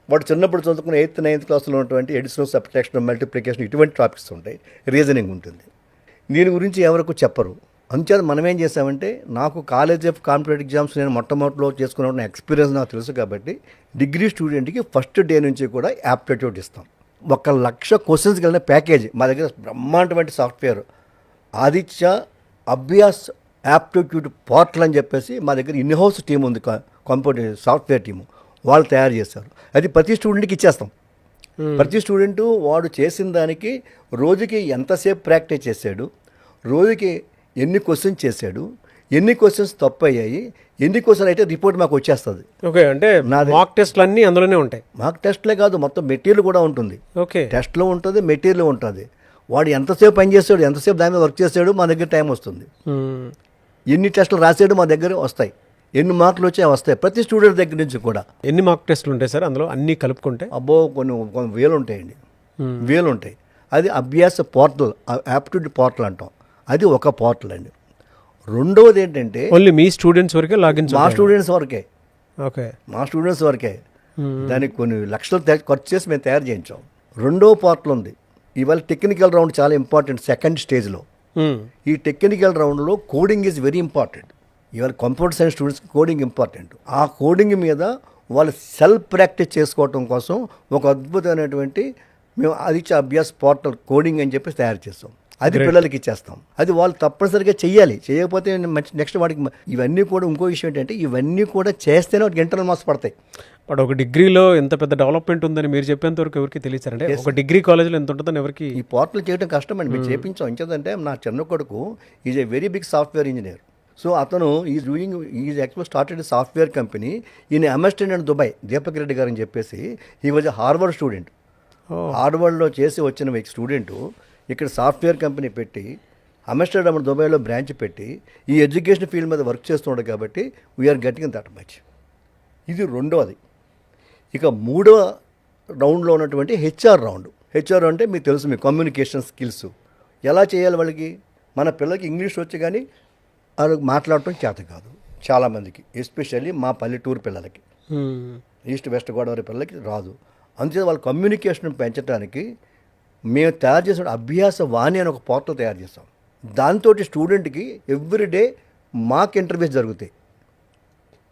వాడు చిన్నప్పుడు చదువుకున్న 8th 9th క్లాస్లో ఉన్నటువంటి ఎడిషన్, సబ్ట్రాక్షన్, మల్టిప్లికేషన్ ఇటువంటి టాపిక్స్ ఉంటాయి. రీజనింగ్ ఉంటుంది. దీని గురించి ఎవరికి చెప్పరు. అందుచేత మనం ఏం చేసామంటే, నాకు కాలేజ్ ఆఫ్ కాంపిటేటివ్ ఎగ్జామ్స్ నేను మొట్టమొదటిలో చేసుకున్న ఎక్స్పీరియన్స్ నాకు తెలుసు కాబట్టి డిగ్రీ స్టూడెంట్కి ఫస్ట్ డే నుంచి కూడా యాప్టిట్యూడ్ ఇస్తాం. 1,00,000 క్వశ్చన్స్ కలిగిన ప్యాకేజ్ మా దగ్గర. బ్రహ్మాండమైన software Aditya Abhyas aptitude portal అని చెప్పేసి మా దగ్గర ఇన్హౌస్ టీం ఉంది, కంప్యూటర్ సాఫ్ట్వేర్ టీము. వాళ్ళు తయారు చేశారు. అది ప్రతి స్టూడెంట్కి ఇచ్చేస్తాం. ప్రతి స్టూడెంటు వాడు చేసిన దానికి రోజుకి ఎంతసేపు ప్రాక్టీస్ చేశాడు, రోజుకి ఎన్ని క్వశ్చన్స్ చేశాడు, ఎన్ని క్వశ్చన్స్ తప్పు అయ్యాయి, ఎన్ని క్వశ్చన్ అయితే రిపోర్ట్ మాకు వచ్చేస్తుంది. ఓకే. అంటే మాక్ టెస్ట్లు అన్నీ అందులోనే ఉంటాయి. మాకు టెస్ట్లే కాదు, మొత్తం మెటీరియల్ కూడా ఉంటుంది. ఓకే. టెస్ట్లో ఉంటుంది, మెటీరియల్ ఉంటుంది. వాడు ఎంతసేపు పని చేస్తాడు, ఎంతసేపు దాని మీద వర్క్ చేస్తాడు, మా దగ్గర టైం వస్తుంది. ఎన్ని టెస్టులు రాసాడు మా దగ్గర వస్తాయి, ఎన్ని మార్కులు వచ్చాయి వస్తాయి ప్రతి స్టూడెంట్ దగ్గర నుంచి కూడా. ఎన్ని మాక్ టెస్ట్లు ఉంటాయి సార్ అందులో అన్నీ కలుపుకుంటే? అబ్బో కొన్ని వేలు ఉంటాయండి, వేలు ఉంటాయి. అది అభ్యాస పోర్టల్, యాప్టిట్యూడ్ పోర్టల్ అంటాం. అది ఒక పోర్టల్ అండి. రెండవది ఏంటంటే ఓన్లీ మీ స్టూడెంట్స్ వరకే లాగిన్? మా స్టూడెంట్స్ వరకే. ఓకే. మా స్టూడెంట్స్ వరకే. దానికి కొన్ని లక్షలు ఖర్చు చేసి మేము తయారు చేయించాం. రెండో పోర్టల్ ఉంది. ఇవాళ టెక్నికల్ రౌండ్ చాలా ఇంపార్టెంట్. సెకండ్ స్టేజ్లో ఈ టెక్నికల్ రౌండ్లో కోడింగ్ ఈజ్ వెరీ ఇంపార్టెంట్. ఇవాళ కంప్యూటర్ సైన్స్ స్టూడెంట్స్కి కోడింగ్ ఇంపార్టెంట్. ఆ కోడింగ్ మీద వాళ్ళు సెల్ఫ్ ప్రాక్టీస్ చేసుకోవటం కోసం ఒక అద్భుతమైనటువంటి మేము ఆదిత్య అభ్యాస్ పోర్టల్ కోడింగ్ అని చెప్పి తయారు చేస్తాం. అది పిల్లలకి ఇచ్చేస్తాం. అది వాళ్ళు తప్పనిసరిగా చెయ్యాలి. చేయకపోతే నెక్స్ట్ వాడికి ఇవన్నీ కూడా. ఇంకో విషయం ఏంటంటే ఇవన్నీ కూడా చేస్తేనే వాటికి ఇంటర్నల్ మార్క్స్ పడతాయి. బట్ ఒక డిగ్రీలో ఎంత పెద్ద డెవలప్మెంట్ ఉందని మీరు చెప్పేంత వరకు ఎవరికి తెలియచారంటే ఒక డిగ్రీ కాలేజ్లో ఎంత ఉంటుందని ఎవరికి? ఈ పోర్టల్ చేయడం కష్టం అండి. మేము చేయించాం. ఇంకేదంటే నా చిన్న కొడుకు is a very big software engineer. So అతను is actual started software company in Amsterdam and Dubai. Deepak Reddy గారు అని చెప్పేసి he was a Harvard student. హార్వర్డ్లో చేసి వచ్చిన స్టూడెంటు ఇక్కడ సాఫ్ట్వేర్ కంపెనీ పెట్టి అమెస్టర్డామ్ దుబాయ్లో బ్రాంచ్ పెట్టి ఈ ఎడ్యుకేషన్ ఫీల్డ్ మీద వర్క్ చేస్తున్నాడు కాబట్టి వీఆర్ గెటింగ్ దట్ మచ్. ఇది రెండవది. ఇక మూడవ రౌండ్లో ఉన్నటువంటి హెచ్ఆర్ రౌండ్. హెచ్ఆర్ అంటే మీకు తెలుసు, మీ కమ్యూనికేషన్ స్కిల్స్ ఎలా చేయాలి. వాళ్ళకి మన పిల్లలకి ఇంగ్లీష్ వచ్చి కానీ వాళ్ళకి మాట్లాడటం చేత కాదు చాలామందికి, ఎస్పెషల్లీ మా పల్లెటూరు పిల్లలకి, ఈస్ట్ వెస్ట్ గోదావరి పిల్లలకి రాదు. అందుచేత వాళ్ళ కమ్యూనికేషన్ పెంచడానికి మేము తయారు చేసిన అభ్యాస వాణి అని ఒక పోర్టల్ తయారు చేస్తాం. దాంతో స్టూడెంట్కి ఎవ్రీడే మాక్ ఇంటర్వ్యూస్ జరుగుతాయి.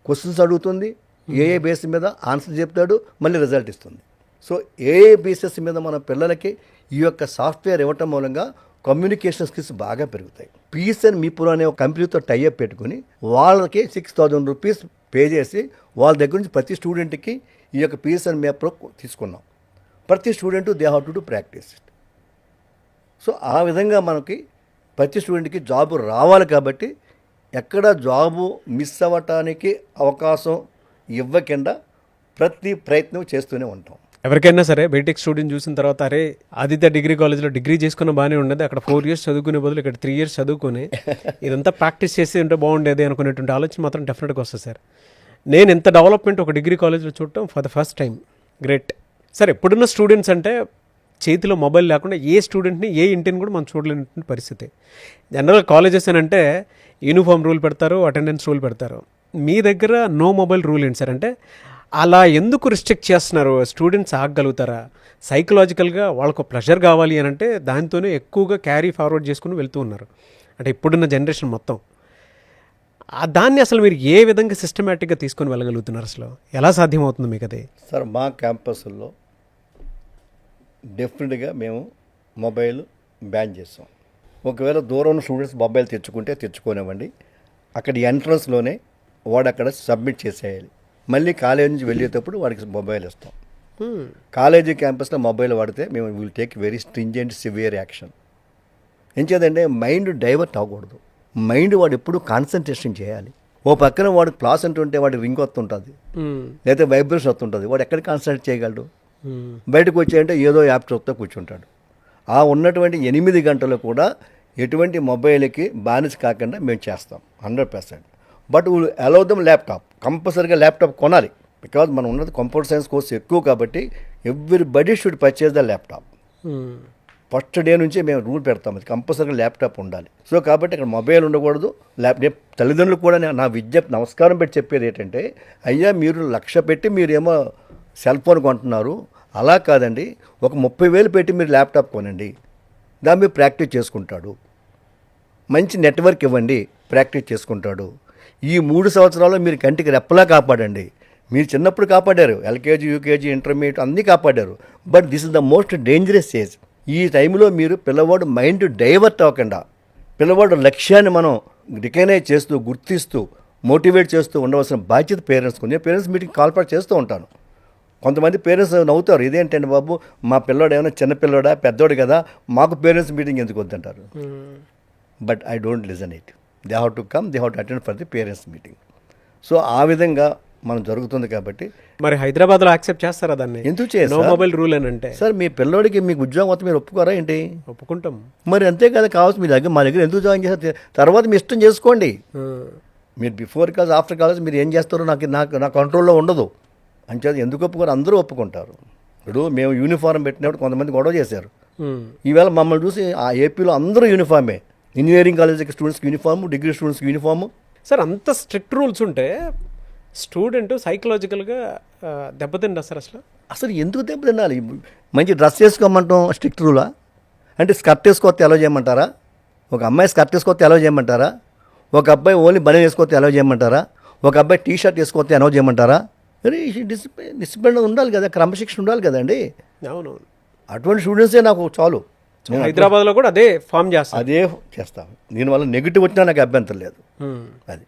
క్వశ్చన్స్ అడుగుతుంది, ఏ బేస్ మీద ఆన్సర్ చెప్తాడు, మళ్ళీ రిజల్ట్ ఇస్తుంది. సో ఏ బేసెస్ మీద మన పిల్లలకి ఈ యొక్క సాఫ్ట్వేర్ ఇవ్వటం మూలంగా కమ్యూనికేషన్ స్కిల్స్ బాగా పెరుగుతాయి. పీస్ అండ్ మీపుర్ అనే ఒక కంపెనీతో టైఅప్ పెట్టుకుని వాళ్ళకి 6,000 రూపీస్ పే చేసి వాళ్ళ దగ్గర నుంచి ప్రతి స్టూడెంట్కి ఈ యొక్క పిఎస్ఎన్ మ్యాప్ తీసుకున్నాం. ప్రతి student they have to do practice. So ఆ విధంగా మనకి ప్రతి స్టూడెంట్కి జాబు రావాలి కాబట్టి ఎక్కడ జాబు మిస్ అవ్వటానికి అవకాశం ఇవ్వకుండా ప్రతి ప్రయత్నం చేస్తూనే ఉంటాం. ఎవరికైనా సరే బీటెక్ స్టూడెంట్ చూసిన తర్వాత అరే ఆదిత్య డిగ్రీ కాలేజ్లో డిగ్రీ చేసుకున్న బాగానే ఉండేది, అక్కడ 4 years చదువుకునే బదులు ఇక్కడ 3 years చదువుకొని ఇదంతా ప్రాక్టీస్ చేసి ఉంటే బాగుండేది అనుకునేటువంటి ఆలోచన మాత్రం డెఫినెట్గా వస్తుంది సార్. నేను ఇంత డెవలప్మెంట్ ఒక డిగ్రీ కాలేజ్లో చూడటం for the first time, great. Sir ఎప్పుడున్న స్టూడెంట్స్ అంటే చేతిలో మొబైల్ లేకుండా ఏ స్టూడెంట్ని ఏ ఇంటిని కూడా మనం చూడలేనటువంటి పరిస్థితి. జనరల్గా కాలేజెస్ అని అంటే యూనిఫామ్ రూల్ పెడతారు, అటెండెన్స్ రూల్ పెడతారు. మీ దగ్గర నో మొబైల్ రూల్ ఏంటి సార్? అంటే అలా ఎందుకు రిస్ట్రిక్ట్ చేస్తున్నారు? స్టూడెంట్స్ ఆగగలుగుతారా? సైకలాజికల్గా వాళ్ళకు ప్రెషర్ కావాలి అని అంటే దాంతోనే ఎక్కువగా క్యారీ ఫార్వర్డ్ చేసుకుని వెళ్తూ ఉన్నారు. అంటే ఇప్పుడున్న జనరేషన్ మొత్తం దాన్ని అసలు మీరు ఏ విధంగా సిస్టమేటిక్గా తీసుకొని వెళ్ళగలుగుతున్నారు? అసలు ఎలా సాధ్యమవుతుంది మీకు అది? సార్ మా క్యాంపస్లో డెఫినెట్గా మేము మొబైల్ బ్యాన్ చేస్తాం. ఒకవేళ దూరం ఉన్న స్టూడెంట్స్ మొబైల్ తెచ్చుకోనివ్వండి, అక్కడ ఎంట్రన్స్లోనే వాడు అక్కడ సబ్మిట్ చేసేయాలి. మళ్ళీ కాలేజ్ నుంచి వెళ్ళేటప్పుడు వాడికి మొబైల్ ఇస్తాం. కాలేజీ క్యాంపస్లో మొబైల్ వాడితే మేము will take very stringent severe action. ఏం చేద్దంటే మైండ్ డైవర్ట్ అవ్వకూడదు. మైండ్ వాడు ఎప్పుడు కాన్సన్ట్రేషన్ చేయాలి. ఓ పక్కన వాడు క్లాస్ అంటుంటే వాడి రింగ్ వస్తుంటుంది, లేదా వైబ్రేషన్ వస్తుంటుంది, వాడు ఎక్కడ కాన్సన్ట్రేట్ చేయగలడు? బయటకు వచ్చాయంటే ఏదో యాప్ చూస్తూ కూర్చుంటాడు. ఆ ఉన్నటువంటి 8 గంటలు కూడా ఎటువంటి మొబైల్కి బానిస కాకుండా మేము చేస్తాం 100%. But will allow dum laptop. కంపల్సరీగా ల్యాప్టాప్ కొనాలి. బికాజ్ మనం ఉన్నది కంప్యూటర్ సైన్స్ కోర్స్ ఎక్కువ కాబట్టి everybody should purchase the laptop. First day నుంచి మేము రూల్ పెడతాం, అది కంపల్సరీగా ల్యాప్టాప్ ఉండాలి. సో కాబట్టి అక్కడ మొబైల్ ఉండకూడదు. తల్లిదండ్రులకు కూడా నా విజ్ఞప్తి నమస్కారం పెట్టి చెప్పేది ఏంటంటే, అయ్యా మీరు 1,00,000 పెట్టి మీరేమో సెల్ ఫోన్ కొంటున్నారు, అలా కాదండి. ఒక 30,000 పెట్టి మీరు ల్యాప్టాప్ కొనండి, దాన్ని మీరు ప్రాక్టీస్ చేసుకుంటాడు. మంచి నెట్వర్క్ ఇవ్వండి, ప్రాక్టీస్ చేసుకుంటాడు. ఈ 3 సంవత్సరాల్లో మీరు కంటికి రెప్పలా కాపాడండి. మీరు చిన్నప్పుడు కాపాడారు, ఎల్కేజీ, యూకేజీ, ఇంటర్మీడియట్ అన్నీ కాపాడారు. But this is the most dangerous age. ఈ టైంలో మీరు పిల్లవాడు మైండ్ డైవర్ట్ అవ్వకుండా, పిల్లవాడు లక్ష్యాన్ని మనం రికగ్నైజ్ చేస్తూ, గుర్తిస్తూ, మోటివేట్ చేస్తూ ఉండవలసిన బాధ్యత పేరెంట్స్కు. నేను పేరెంట్స్ మీటింగ్ కాల్పాటు చేస్తూ ఉంటాను. కొంతమంది పేరెంట్స్ నవ్వుతారు, ఇదేంటండి బాబు మా పిల్లోడు ఏమైనా చిన్న పిల్లోడా పెద్దోడు కదా, మాకు పేరెంట్స్ మీటింగ్ ఎందుకు వద్దంటారు. But I don't listen it. They have to come, they have to attend for the parents meeting. So ఆ విధంగా మనం జరుగుతుంది కాబట్టి. మరి హైదరాబాద్లో యాక్సెప్ట్ చేస్తారా దాన్ని? ఎందుకు చేయాలి? నో మొబైల్ రూల్ అని అంటే సార్ మీ పిల్లోడికి మీకు ఉద్యోగం మొత్తం మీరు ఒప్పుకోరా ఏంటి? ఒప్పుకుంటాం. మరి అంతే కదా కావచ్చు. మీ దగ్గర మా దగ్గర ఎందుకు జాయిన్ చేస్తారు? తర్వాత మీ ఇష్టం చేసుకోండి. మీరు బిఫోర్ కాలేజ్ ఆఫ్టర్ కాలేజ్ మీరు ఏం చేస్తారో నా కంట్రోల్లో ఉండదు. అంచేది ఎందుకు ఒప్పుకోరు? అందరూ ఒప్పుకుంటారు. ఇప్పుడు మేము యూనిఫామ్ పెట్టినప్పుడు కొంతమంది గొడవ చేశారు. ఈవేళ మమ్మల్ని చూసి ఆ ఏపీలో అందరూ యూనిఫామే. ఇంజనీరింగ్ కాలేజీకి స్టూడెంట్స్కి యూనిఫాము, డిగ్రీ స్టూడెంట్స్కి యూనిఫాము. సార్ అంత స్ట్రిక్ట్ రూల్స్ ఉంటే స్టూడెంట్ సైకలాజికల్గా దెబ్బతిండా సార్? అసలు ఎందుకు దెబ్బతినాలి? మంచి డ్రెస్ వేసుకోమంటాం స్ట్రిక్ట్ రూలా? అంటే స్కర్ట్ వేసుకోవద్దు అలౌ చేయమంటారా? ఒక అమ్మాయి స్కర్ట్ వేసుకోవద్దు అలౌ చేయమంటారా? ఒక అబ్బాయి ఓన్లీ బనీన్ వేసుకోవద్దు అలౌ చేయమంటారా? ఒక అబ్బాయి టీ షర్ట్ వేసుకోవద్దు అలౌ చేయమంటారా? మరి డిసిప్లిన్ ఉండాలి కదా, క్రమశిక్షణ ఉండాలి కదండి. అవును. అటువంటి స్టూడెంట్సే నాకు చాలు. హైదరాబాద్లో కూడా అదే ఫామ్ చేస్తాను, అదే చేస్తాను. దీనివల్ల నెగిటివ్ వచ్చినా నాకు అభ్యంతరం లేదు. అది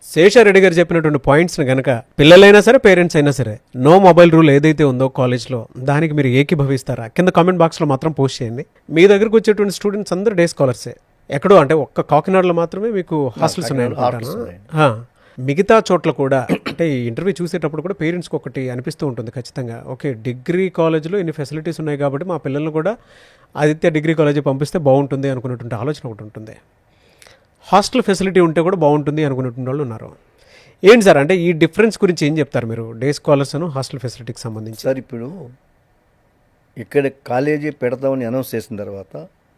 శేషారెడ్డి గారు చెప్పినటువంటి పాయింట్స్ని కనుక పిల్లలైనా సరే పేరెంట్స్ అయినా సరే నో మొబైల్ రూల్ ఏదైతే ఉందో కాలేజ్లో దానికి మీరు ఏకీభవిస్తారా? కింద కామెంట్ బాక్స్లో మాత్రం పోస్ట్ చేయండి. మీ దగ్గరకు వచ్చేటువంటి స్టూడెంట్స్ అందరూ డే స్కాలర్సే. ఎక్కడో అంటే ఒక్క కాకినాడలో మాత్రమే మీకు హాస్టల్స్ ఉన్నాయనుకుంటాను. మిగతా చోట్ల కూడా అంటే ఈ ఇంటర్వ్యూ చూసేటప్పుడు కూడా పేరెంట్స్కి ఒకటి అనిపిస్తూ ఉంటుంది ఖచ్చితంగా, ఓకే డిగ్రీ కాలేజ్లో ఇన్ని ఫెసిలిటీస్ ఉన్నాయి కాబట్టి మా పిల్లల్ని కూడా ఆదిత్య డిగ్రీ కాలేజీ పంపిస్తే బాగుంటుంది అనుకునేటువంటి ఆలోచన ఒకటి ఉంటుంది. హాస్టల్ ఫెసిలిటీ ఉంటే కూడా బాగుంటుంది అనుకునేటువంటి వాళ్ళు ఉన్నారు. ఏంటి సార్ అంటే ఈ డిఫరెన్స్ గురించి ఏం చెప్తారు మీరు డే స్కాలర్స్ అను హాస్టల్ ఫెసిలిటీకి సంబంధించి? సార్ ఇప్పుడు ఇక్కడ కాలేజీ పెడతామని అనౌన్స్ చేసిన తర్వాత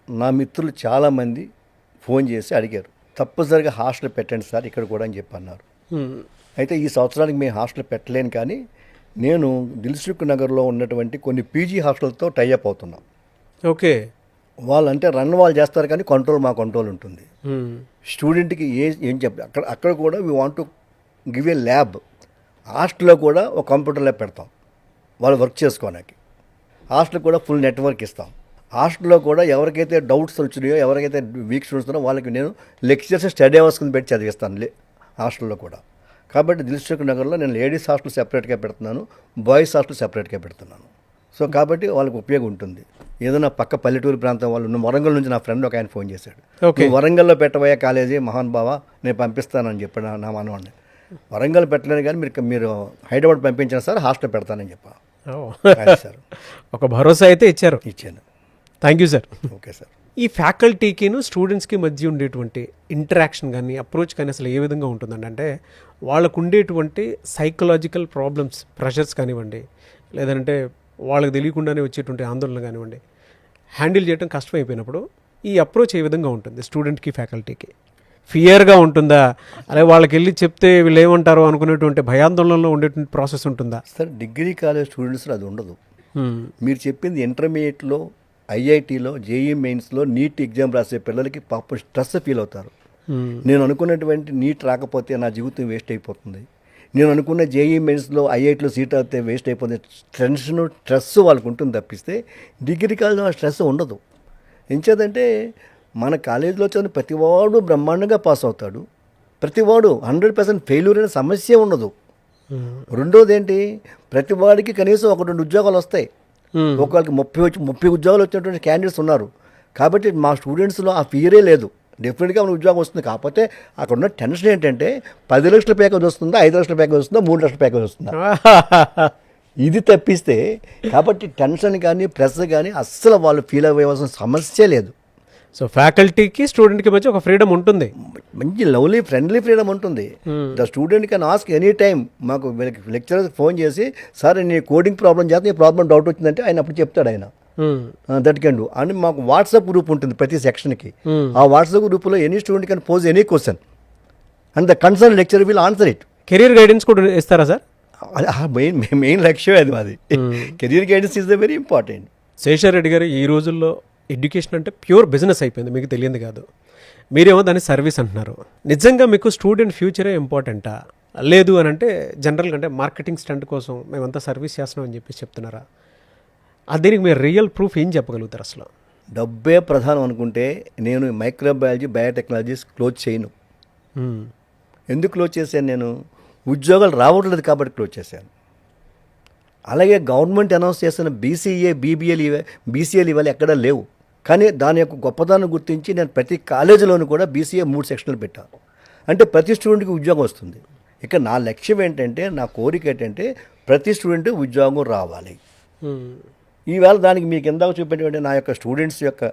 నా మిత్రులు చాలామంది ఫోన్ చేసి అడిగారు, తప్పనిసరిగా హాస్టల్ పెట్టండి సార్ ఇక్కడ కూడా అని చెప్పి అన్నారు. అయితే ఈ సంవత్సరానికి మేము హాస్టల్ పెట్టలేను, కానీ నేను దిల్సుఖ్ నగర్లో ఉన్నటువంటి కొన్ని పీజీ హాస్టల్తో టైఅప్ అవుతున్నాం. ఓకే, వాళ్ళు రన్ చేస్తారు కానీ కంట్రోల్ మా కంట్రోల్ ఉంటుంది. స్టూడెంట్కి ఏం చెప్పాలి అక్కడ కూడా we want to give a lab. హాస్టల్లో కూడా ఒక కంప్యూటర్ ల్యాబ్ పెడతాం వాళ్ళు వర్క్ చేసుకోవడానికి. హాస్టల్ కూడా ఫుల్ నెట్వర్క్ ఇస్తాం. హాస్టల్లో కూడా ఎవరికైతే డౌట్స్ వచ్చినాయో, ఎవరికైతే వీక్ స్టూడెంట్స్ ఉన్నాయో వాళ్ళకి నేను లెక్చర్స్ స్టడీ అవర్స్ కింద పెట్టి చదివిస్తాను హాస్టల్లో కూడా. కాబట్టి దిల్సుఖ్ నగర్లో నేను లేడీస్ హాస్టల్ సెపరేట్గా పెడుతున్నాను, బాయ్స్ హాస్టల్ సెపరేట్గా పెడుతున్నాను. సో కాబట్టి వాళ్ళకి ఉపయోగం ఉంటుంది. ఏదైనా పక్క పల్లెటూరు ప్రాంతం వాళ్ళు వరంగల్ నుంచి నా ఫ్రెండ్ ఒక ఆయన ఫోన్ చేశాడు, నువ్వు వరంగల్లో పెట్టబోయే కాలేజీ మహాన్ బావ నేను పంపిస్తానని చెప్పాడు నా మనవాడిని. వరంగల్ పెట్టలేను కానీ మీరు హైదరాబాద్ పంపించాను సార్, హాస్టల్ పెడతానని చెప్పా సార్. ఒక భరోసా అయితే ఇచ్చారు. ఇచ్చాను. Thank you sir. Okay sir. ఈ ఫ్యాకల్టీకిను స్టూడెంట్స్కి మధ్య ఉండేటువంటి ఇంటరాక్షన్ కానీ అప్రోచ్ కానీ అసలు ఏ విధంగా ఉంటుందండి? అంటే వాళ్ళకు ఉండేటువంటి సైకలాజికల్ ప్రాబ్లమ్స్, ప్రెషర్స్ కానివ్వండి, లేదంటే వాళ్ళకి తెలియకుండానే వచ్చేటువంటి ఆందోళన కానివ్వండి, హ్యాండిల్ చేయడం కష్టమైపోయినప్పుడు ఈ అప్రోచ్ ఏ విధంగా ఉంటుంది స్టూడెంట్కి, ఫ్యాకల్టీకి? ఫియర్గా ఉంటుందా, అలాగే వాళ్ళకి వెళ్ళి చెప్తే వీళ్ళు ఏమంటారో అనుకునేటువంటి భయాందోళనలో ఉండేటువంటి ప్రాసెస్ ఉంటుందా? సార్ డిగ్రీ కాలేజ్ స్టూడెంట్స్లో అది ఉండదు. మీరు చెప్పింది ఇంటర్మీడియట్లో, ఐఐటీలో, జేఈ మెయిన్స్లో నీట్ ఎగ్జామ్ రాసే పిల్లలకి పాపం స్ట్రెస్ ఫీల్ అవుతారు. నేను అనుకున్నటువంటి నీట్ రాకపోతే నా జీవితం వేస్ట్ అయిపోతుంది, నేను అనుకున్న జేఈ మెయిన్స్లో ఐఐటీలో సీట్ అయితే వేస్ట్ అయిపోతుంది, టెన్షన్ స్ట్రెస్ వాళ్ళకు ఉంటుంది తప్పిస్తే డిగ్రీ కాలేజ్లో ఆ స్ట్రెస్ ఉండదు. ఎంచేదంటే మన కాలేజీలో చదివిన ప్రతివాడు బ్రహ్మాండంగా పాస్ అవుతాడు, ప్రతివాడు 100% ఫెయిల్యూర్ అనే సమస్య ఉండదు. రెండోది ఏంటి, ప్రతివాడికి కనీసం 1-2 ఉద్యోగాలు వస్తాయి. ఒకరికి 30 ఉద్యోగాలు వచ్చినటువంటి క్యాండిడేట్స్ ఉన్నారు. కాబట్టి మా స్టూడెంట్స్లో ఆ ఫియరే లేదు. డెఫినెట్గా మన ఉద్యోగం వస్తుంది. కాకపోతే అక్కడ ఉన్న టెన్షన్ ఏంటంటే 10 లక్షల ప్యాకేజ్ వస్తుందా, 5 లక్షల ప్యాకేజ్ వస్తుందా, 3 లక్షల ప్యాకేజ్ వస్తుందా, ఇది తప్పిస్తే. కాబట్టి టెన్షన్ కానీ ప్రెస్ కానీ అస్సలు వాళ్ళు ఫీల్ అవ్వాల్సిన సమస్య లేదు. సో ఫ్యాకల్టీకి స్టూడెంట్కి మధ్య ఒక ఫ్రీడమ్ ఉంటుంది, మంచి లవ్లీ ఫ్రెండ్లీ ఫ్రీడమ్ ఉంటుంది. The student can ask any time. మాకు లెక్చరర్ ఫోన్ చేసి, సార్ నీ కోడింగ్ ప్రాబ్లం చేస్తే ఈ ప్రాబ్లం డౌట్ వచ్చిందంటే ఆయన అప్పుడు చెప్తాడు ఆయన, దట్ కెన్ డూ. అండ్ మాకు వాట్సాప్ గ్రూప్ ఉంటుంది ప్రతి సెక్షన్కి. ఆ వాట్సాప్ గ్రూప్లో any student can pose any question and the concern lecture will answer it. Career guidance కూడా ఇస్తారా సార్? మెయిన్ లక్ష్యం అది మాది. Career guidance is the very important. Seshareddy గారు, ఈ రోజుల్లో ఎడ్యుకేషన్ అంటే ప్యూర్ బిజినెస్ అయిపోయింది, మీకు తెలియంది కాదు. మీరేమో దాన్ని సర్వీస్ అంటున్నారు. నిజంగా మీకు స్టూడెంట్ ఫ్యూచరే ఇంపార్టెంటా, లేదు అని అంటే జనరల్గా అంటే మార్కెటింగ్ స్టంట్ కోసం మేమంతా సర్వీస్ చేస్తున్నాం అని చెప్పేసి చెప్తున్నారా? దీనికి మీరు రియల్ ప్రూఫ్ ఏం చెప్పగలుగుతారు? అసలు డబ్బే ప్రధానం అనుకుంటే నేను మైక్రోబయాలజీ, బయోటెక్నాలజీస్ క్లోజ్ చేయను. ఎందుకు క్లోజ్ చేశాను? నేను ఉద్యోగాలు రావట్లేదు కాబట్టి క్లోజ్ చేశాను. అలాగే గవర్నమెంట్ అనౌన్స్ చేస్తున్న బీసీఏ, బీసీఏలు ఇవాళ ఎక్కడా లేవు. కానీ దాని యొక్క గొప్పదాన్ని గుర్తించి నేను ప్రతి కాలేజీలోనూ కూడా బీసీఏ 3 సెక్షన్లు పెట్టాను. అంటే ప్రతి స్టూడెంట్కి ఉద్యోగం వస్తుంది. ఇక నా లక్ష్యం ఏంటంటే, నా కోరిక ఏంటంటే ప్రతి స్టూడెంట్ ఉద్యోగం రావాలి. ఈవేళ దానికి మీకు ఎందాక చూపెట్టినటువంటి నా యొక్క స్టూడెంట్స్ యొక్క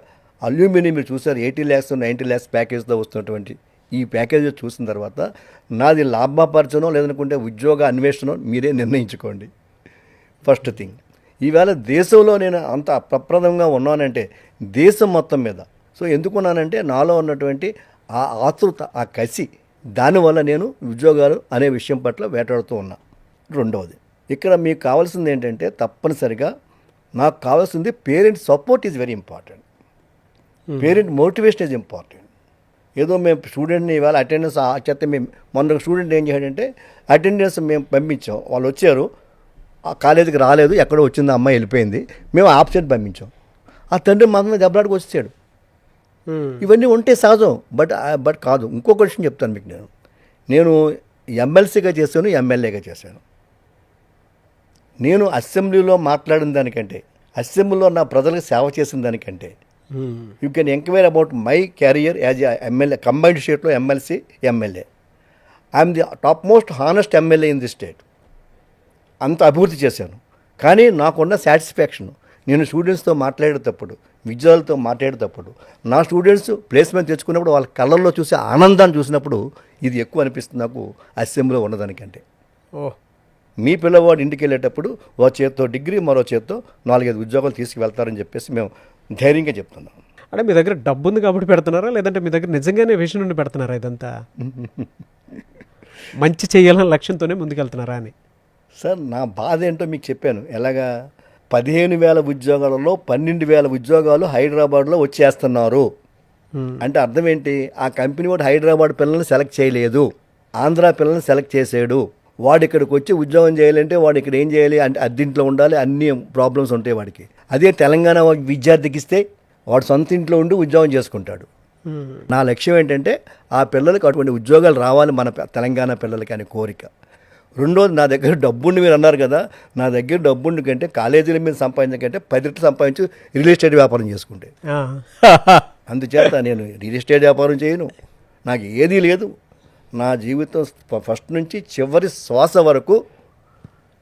అల్యూమినియం మీరు చూసారు, 80 lakhs 90 lakhs ప్యాకేజ్తో వస్తున్నటువంటి ఈ ప్యాకేజ్ చూసిన తర్వాత నాది లాభపరచనో లేదనుకుంటే ఉద్యోగ అన్వేషణో మీరే నిర్ణయించుకోండి. ఫస్ట్ థింగ్, ఈవేళ దేశంలో నేను అంత అప్రప్రదంగా ఉన్నానంటే దేశం మొత్తం మీద. సో ఎందుకున్నానంటే నాలో ఉన్నటువంటి ఆ ఆతృత, ఆ కసి, దానివల్ల నేను ఉద్యోగాలు అనే విషయం పట్ల వేటాడుతూ ఉన్నా. రెండవది, ఇక్కడ మీకు కావాల్సింది ఏంటంటే తప్పనిసరిగా నాకు కావాల్సింది parent support is very important. Parent motivation is important. ఏదో మేము స్టూడెంట్ని ఇవాళ అటెండెన్స్ చెప్తే మేము మొన్న స్టూడెంట్ ఏం చేయాడంటే అటెండెన్స్ మేము పంపించాం, వాళ్ళు వచ్చారు, ఆ కాలేజీకి రాలేదు, ఎక్కడో వచ్చింది అమ్మాయి వెళ్ళిపోయింది, మేము ఆబ్సెంట్ పంపించాం. ఆ తండ్రి మాత్రమే దెబ్బలాడికి వచ్చాడు. ఇవన్నీ ఉంటే సహజం, బట్ కాదు. ఇంకొక విషయం చెప్తాను మీకు. నేను ఎమ్మెల్సీగా చేశాను, ఎమ్మెల్యేగా చేశాను. నేను అసెంబ్లీలో మాట్లాడిన దానికంటే, అసెంబ్లీలో నా ప్రజలకు సేవ చేసిన దానికంటే, you can enquire about my career as MLA, combined స్టేట్లో MLC, MLA. I'm the top most honest MLA in the state. అంత అభివృద్ధి చేశాను. కానీ నాకున్న సాటిస్ఫాక్షన్, నేను స్టూడెంట్స్తో మాట్లాడేటప్పుడు, విద్యార్థులతో మాట్లాడేటప్పుడు, నా స్టూడెంట్స్ ప్లేస్మెంట్ తెచ్చుకున్నప్పుడు వాళ్ళ కళ్ళల్లో చూసే ఆనందాన్ని చూసినప్పుడు ఇది ఎక్కువ అనిపిస్తుంది నాకు అసెంబ్లీలో ఉన్నదానికంటే. మీ పిల్లవాడు ఇంటికి వెళ్ళేటప్పుడు ఓ చేత్తో డిగ్రీ, మరో చేత్తో 4-5 ఉద్యోగాలు తీసుకువెళ్తారని చెప్పేసి మేము ధైర్యంగా చెప్తున్నాం. అంటే మీ దగ్గర డబ్బు ఉంది కాబట్టి పెడుతున్నారా, లేదంటే మీ దగ్గర నిజంగానే విషయం నుండి పెడుతున్నారా? ఇదంతా మంచి చేయాలన్న లక్ష్యంతోనే ముందుకెళ్తున్నారా అని? సార్, నా బాధ ఏంటో మీకు చెప్పాను. ఎలాగా 15,000 ఉద్యోగాలలో 12,000 ఉద్యోగాలు హైదరాబాద్లో వచ్చేస్తున్నారు అంటే అర్థం ఏంటి? ఆ కంపెనీ వాడు హైదరాబాద్ పిల్లల్ని సెలెక్ట్ చేయలేదు, ఆంధ్ర పిల్లల్ని సెలెక్ట్ చేసాడు. వాడు ఇక్కడికి వచ్చి ఉద్యోగం చేయాలంటే వాడు ఇక్కడ ఏం చేయాలి అంటే అద్దెంట్లో ఉండాలి, అన్ని ప్రాబ్లమ్స్ ఉంటాయి వాడికి. అదే తెలంగాణ విద్యార్థికి ఇస్తే వాడు సొంత ఇంట్లో ఉండి ఉద్యోగం చేసుకుంటాడు. నా లక్ష్యం ఏంటంటే ఆ పిల్లలకు అటువంటి ఉద్యోగాలు రావాలి మన తెలంగాణ పిల్లలకి అనే కోరిక. రెండోది, నా దగ్గర డబ్బుండి మీరు అన్నారు కదా, నా దగ్గర డబ్బుండి కంటే కాలేజీల మీద సంపాదించే కంటే 10 రెట్లు సంపాదించి రియల్ ఎస్టేట్ వ్యాపారం చేసుకుంటే. అందుచేత నేను రియల్ ఎస్టేట్ వ్యాపారం చేయను, నాకు ఏదీ లేదు. నా జీవితం ఫస్ట్ నుంచి చివరి శ్వాస వరకు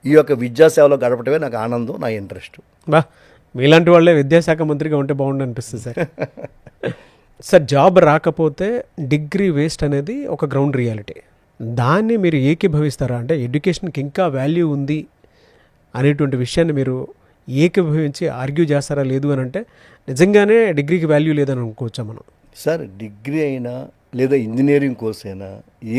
ఈ యొక్క విద్యాసేవలో గడపటమే నాకు ఆనందం, నా ఇంట్రెస్ట్. బా, మీలాంటి వాళ్ళే విద్యాశాఖ మంత్రిగా ఉంటే బాగుండు అనిపిస్తుంది సార్. సార్, జాబ్ రాకపోతే డిగ్రీ వేస్ట్ అనేది ఒక గ్రౌండ్ రియాలిటీ. దాన్ని మీరు ఏకీభవిస్తారా? అంటే ఎడ్యుకేషన్కి ఇంకా వాల్యూ ఉంది అనేటువంటి విషయాన్ని మీరు ఏకీభవించి ఆర్గ్యూ చేస్తారా? లేదు అని అంటే నిజంగానే డిగ్రీకి వాల్యూ లేదని అనుకోవచ్చా మనం? సార్, డిగ్రీ అయినా లేదా ఇంజనీరింగ్ కోర్స్ అయినా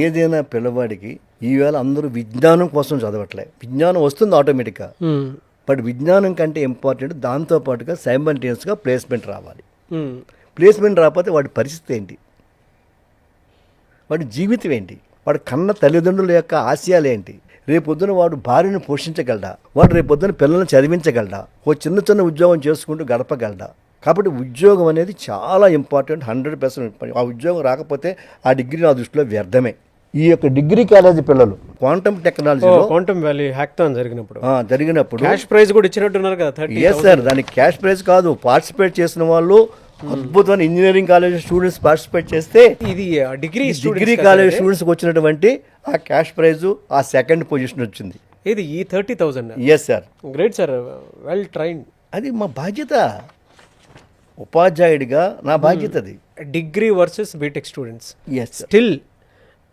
ఏదైనా పిల్లవాడికి ఈవేళ అందరూ విజ్ఞానం కోసం చదవట్లే. విజ్ఞానం వస్తుంది ఆటోమేటిక్గా, బట్ విజ్ఞానం కంటే ఇంపార్టెంట్ దాంతోపాటుగా సైమల్టేనియస్గా ప్లేస్మెంట్ రావాలి. ప్లేస్మెంట్ రాకపోతే వాడి పరిస్థితి ఏంటి, వాడి జీవితం ఏంటి, వాడి కన్న తల్లిదండ్రుల యొక్క ఆశయాలు ఏంటి, రేపొద్దున వాడు భార్యను పోషించగలడా, వాడు రేపొద్దున పిల్లల్ని చదివించగలడా, ఓ చిన్న చిన్న ఉద్యోగం చేసుకుంటూ గడపగలడా. కాబట్టి ఉద్యోగం అనేది చాలా ఇంపార్టెంట్, 100%. ఆ ఉద్యోగం రాకపోతే ఆ డిగ్రీ నా దృష్టిలో వ్యర్థమే. ఈ యొక్క డిగ్రీ కాలేజీ పిల్లలు క్వాంటమ్ టెక్నాలజీలో క్వాంటమ్ వ్యాలీ హ్యాకథాన్ జరిగినప్పుడు క్యాష్ ప్రైజ్ కూడా ఇచ్చినట్టున్నారు కదా. ఎస్ సార్, దానికి క్యాష్ ప్రైజ్ కాదు, పార్టిసిపేట్ చేసిన వాళ్ళు అద్భుతమైన ఇంజనీరింగ్ కాలేజ్ స్టూడెంట్స్ పార్టిసిపేట్ చేస్తే ఇది డిగ్రీ కాలేజ్ స్టూడెంట్స్కి వచ్చినటువంటి ఆ క్యాష్ ప్రైజ్ ఆ సెకండ్ పొజిషన్ వచ్చింది. ఇది ఈ 30,000. Yes sir, great sir, well trained. అది మా బాధ్యత, ఉపాధ్యాయుడిగా నా బాధ్యత అది. Degree versus BTech students, yes still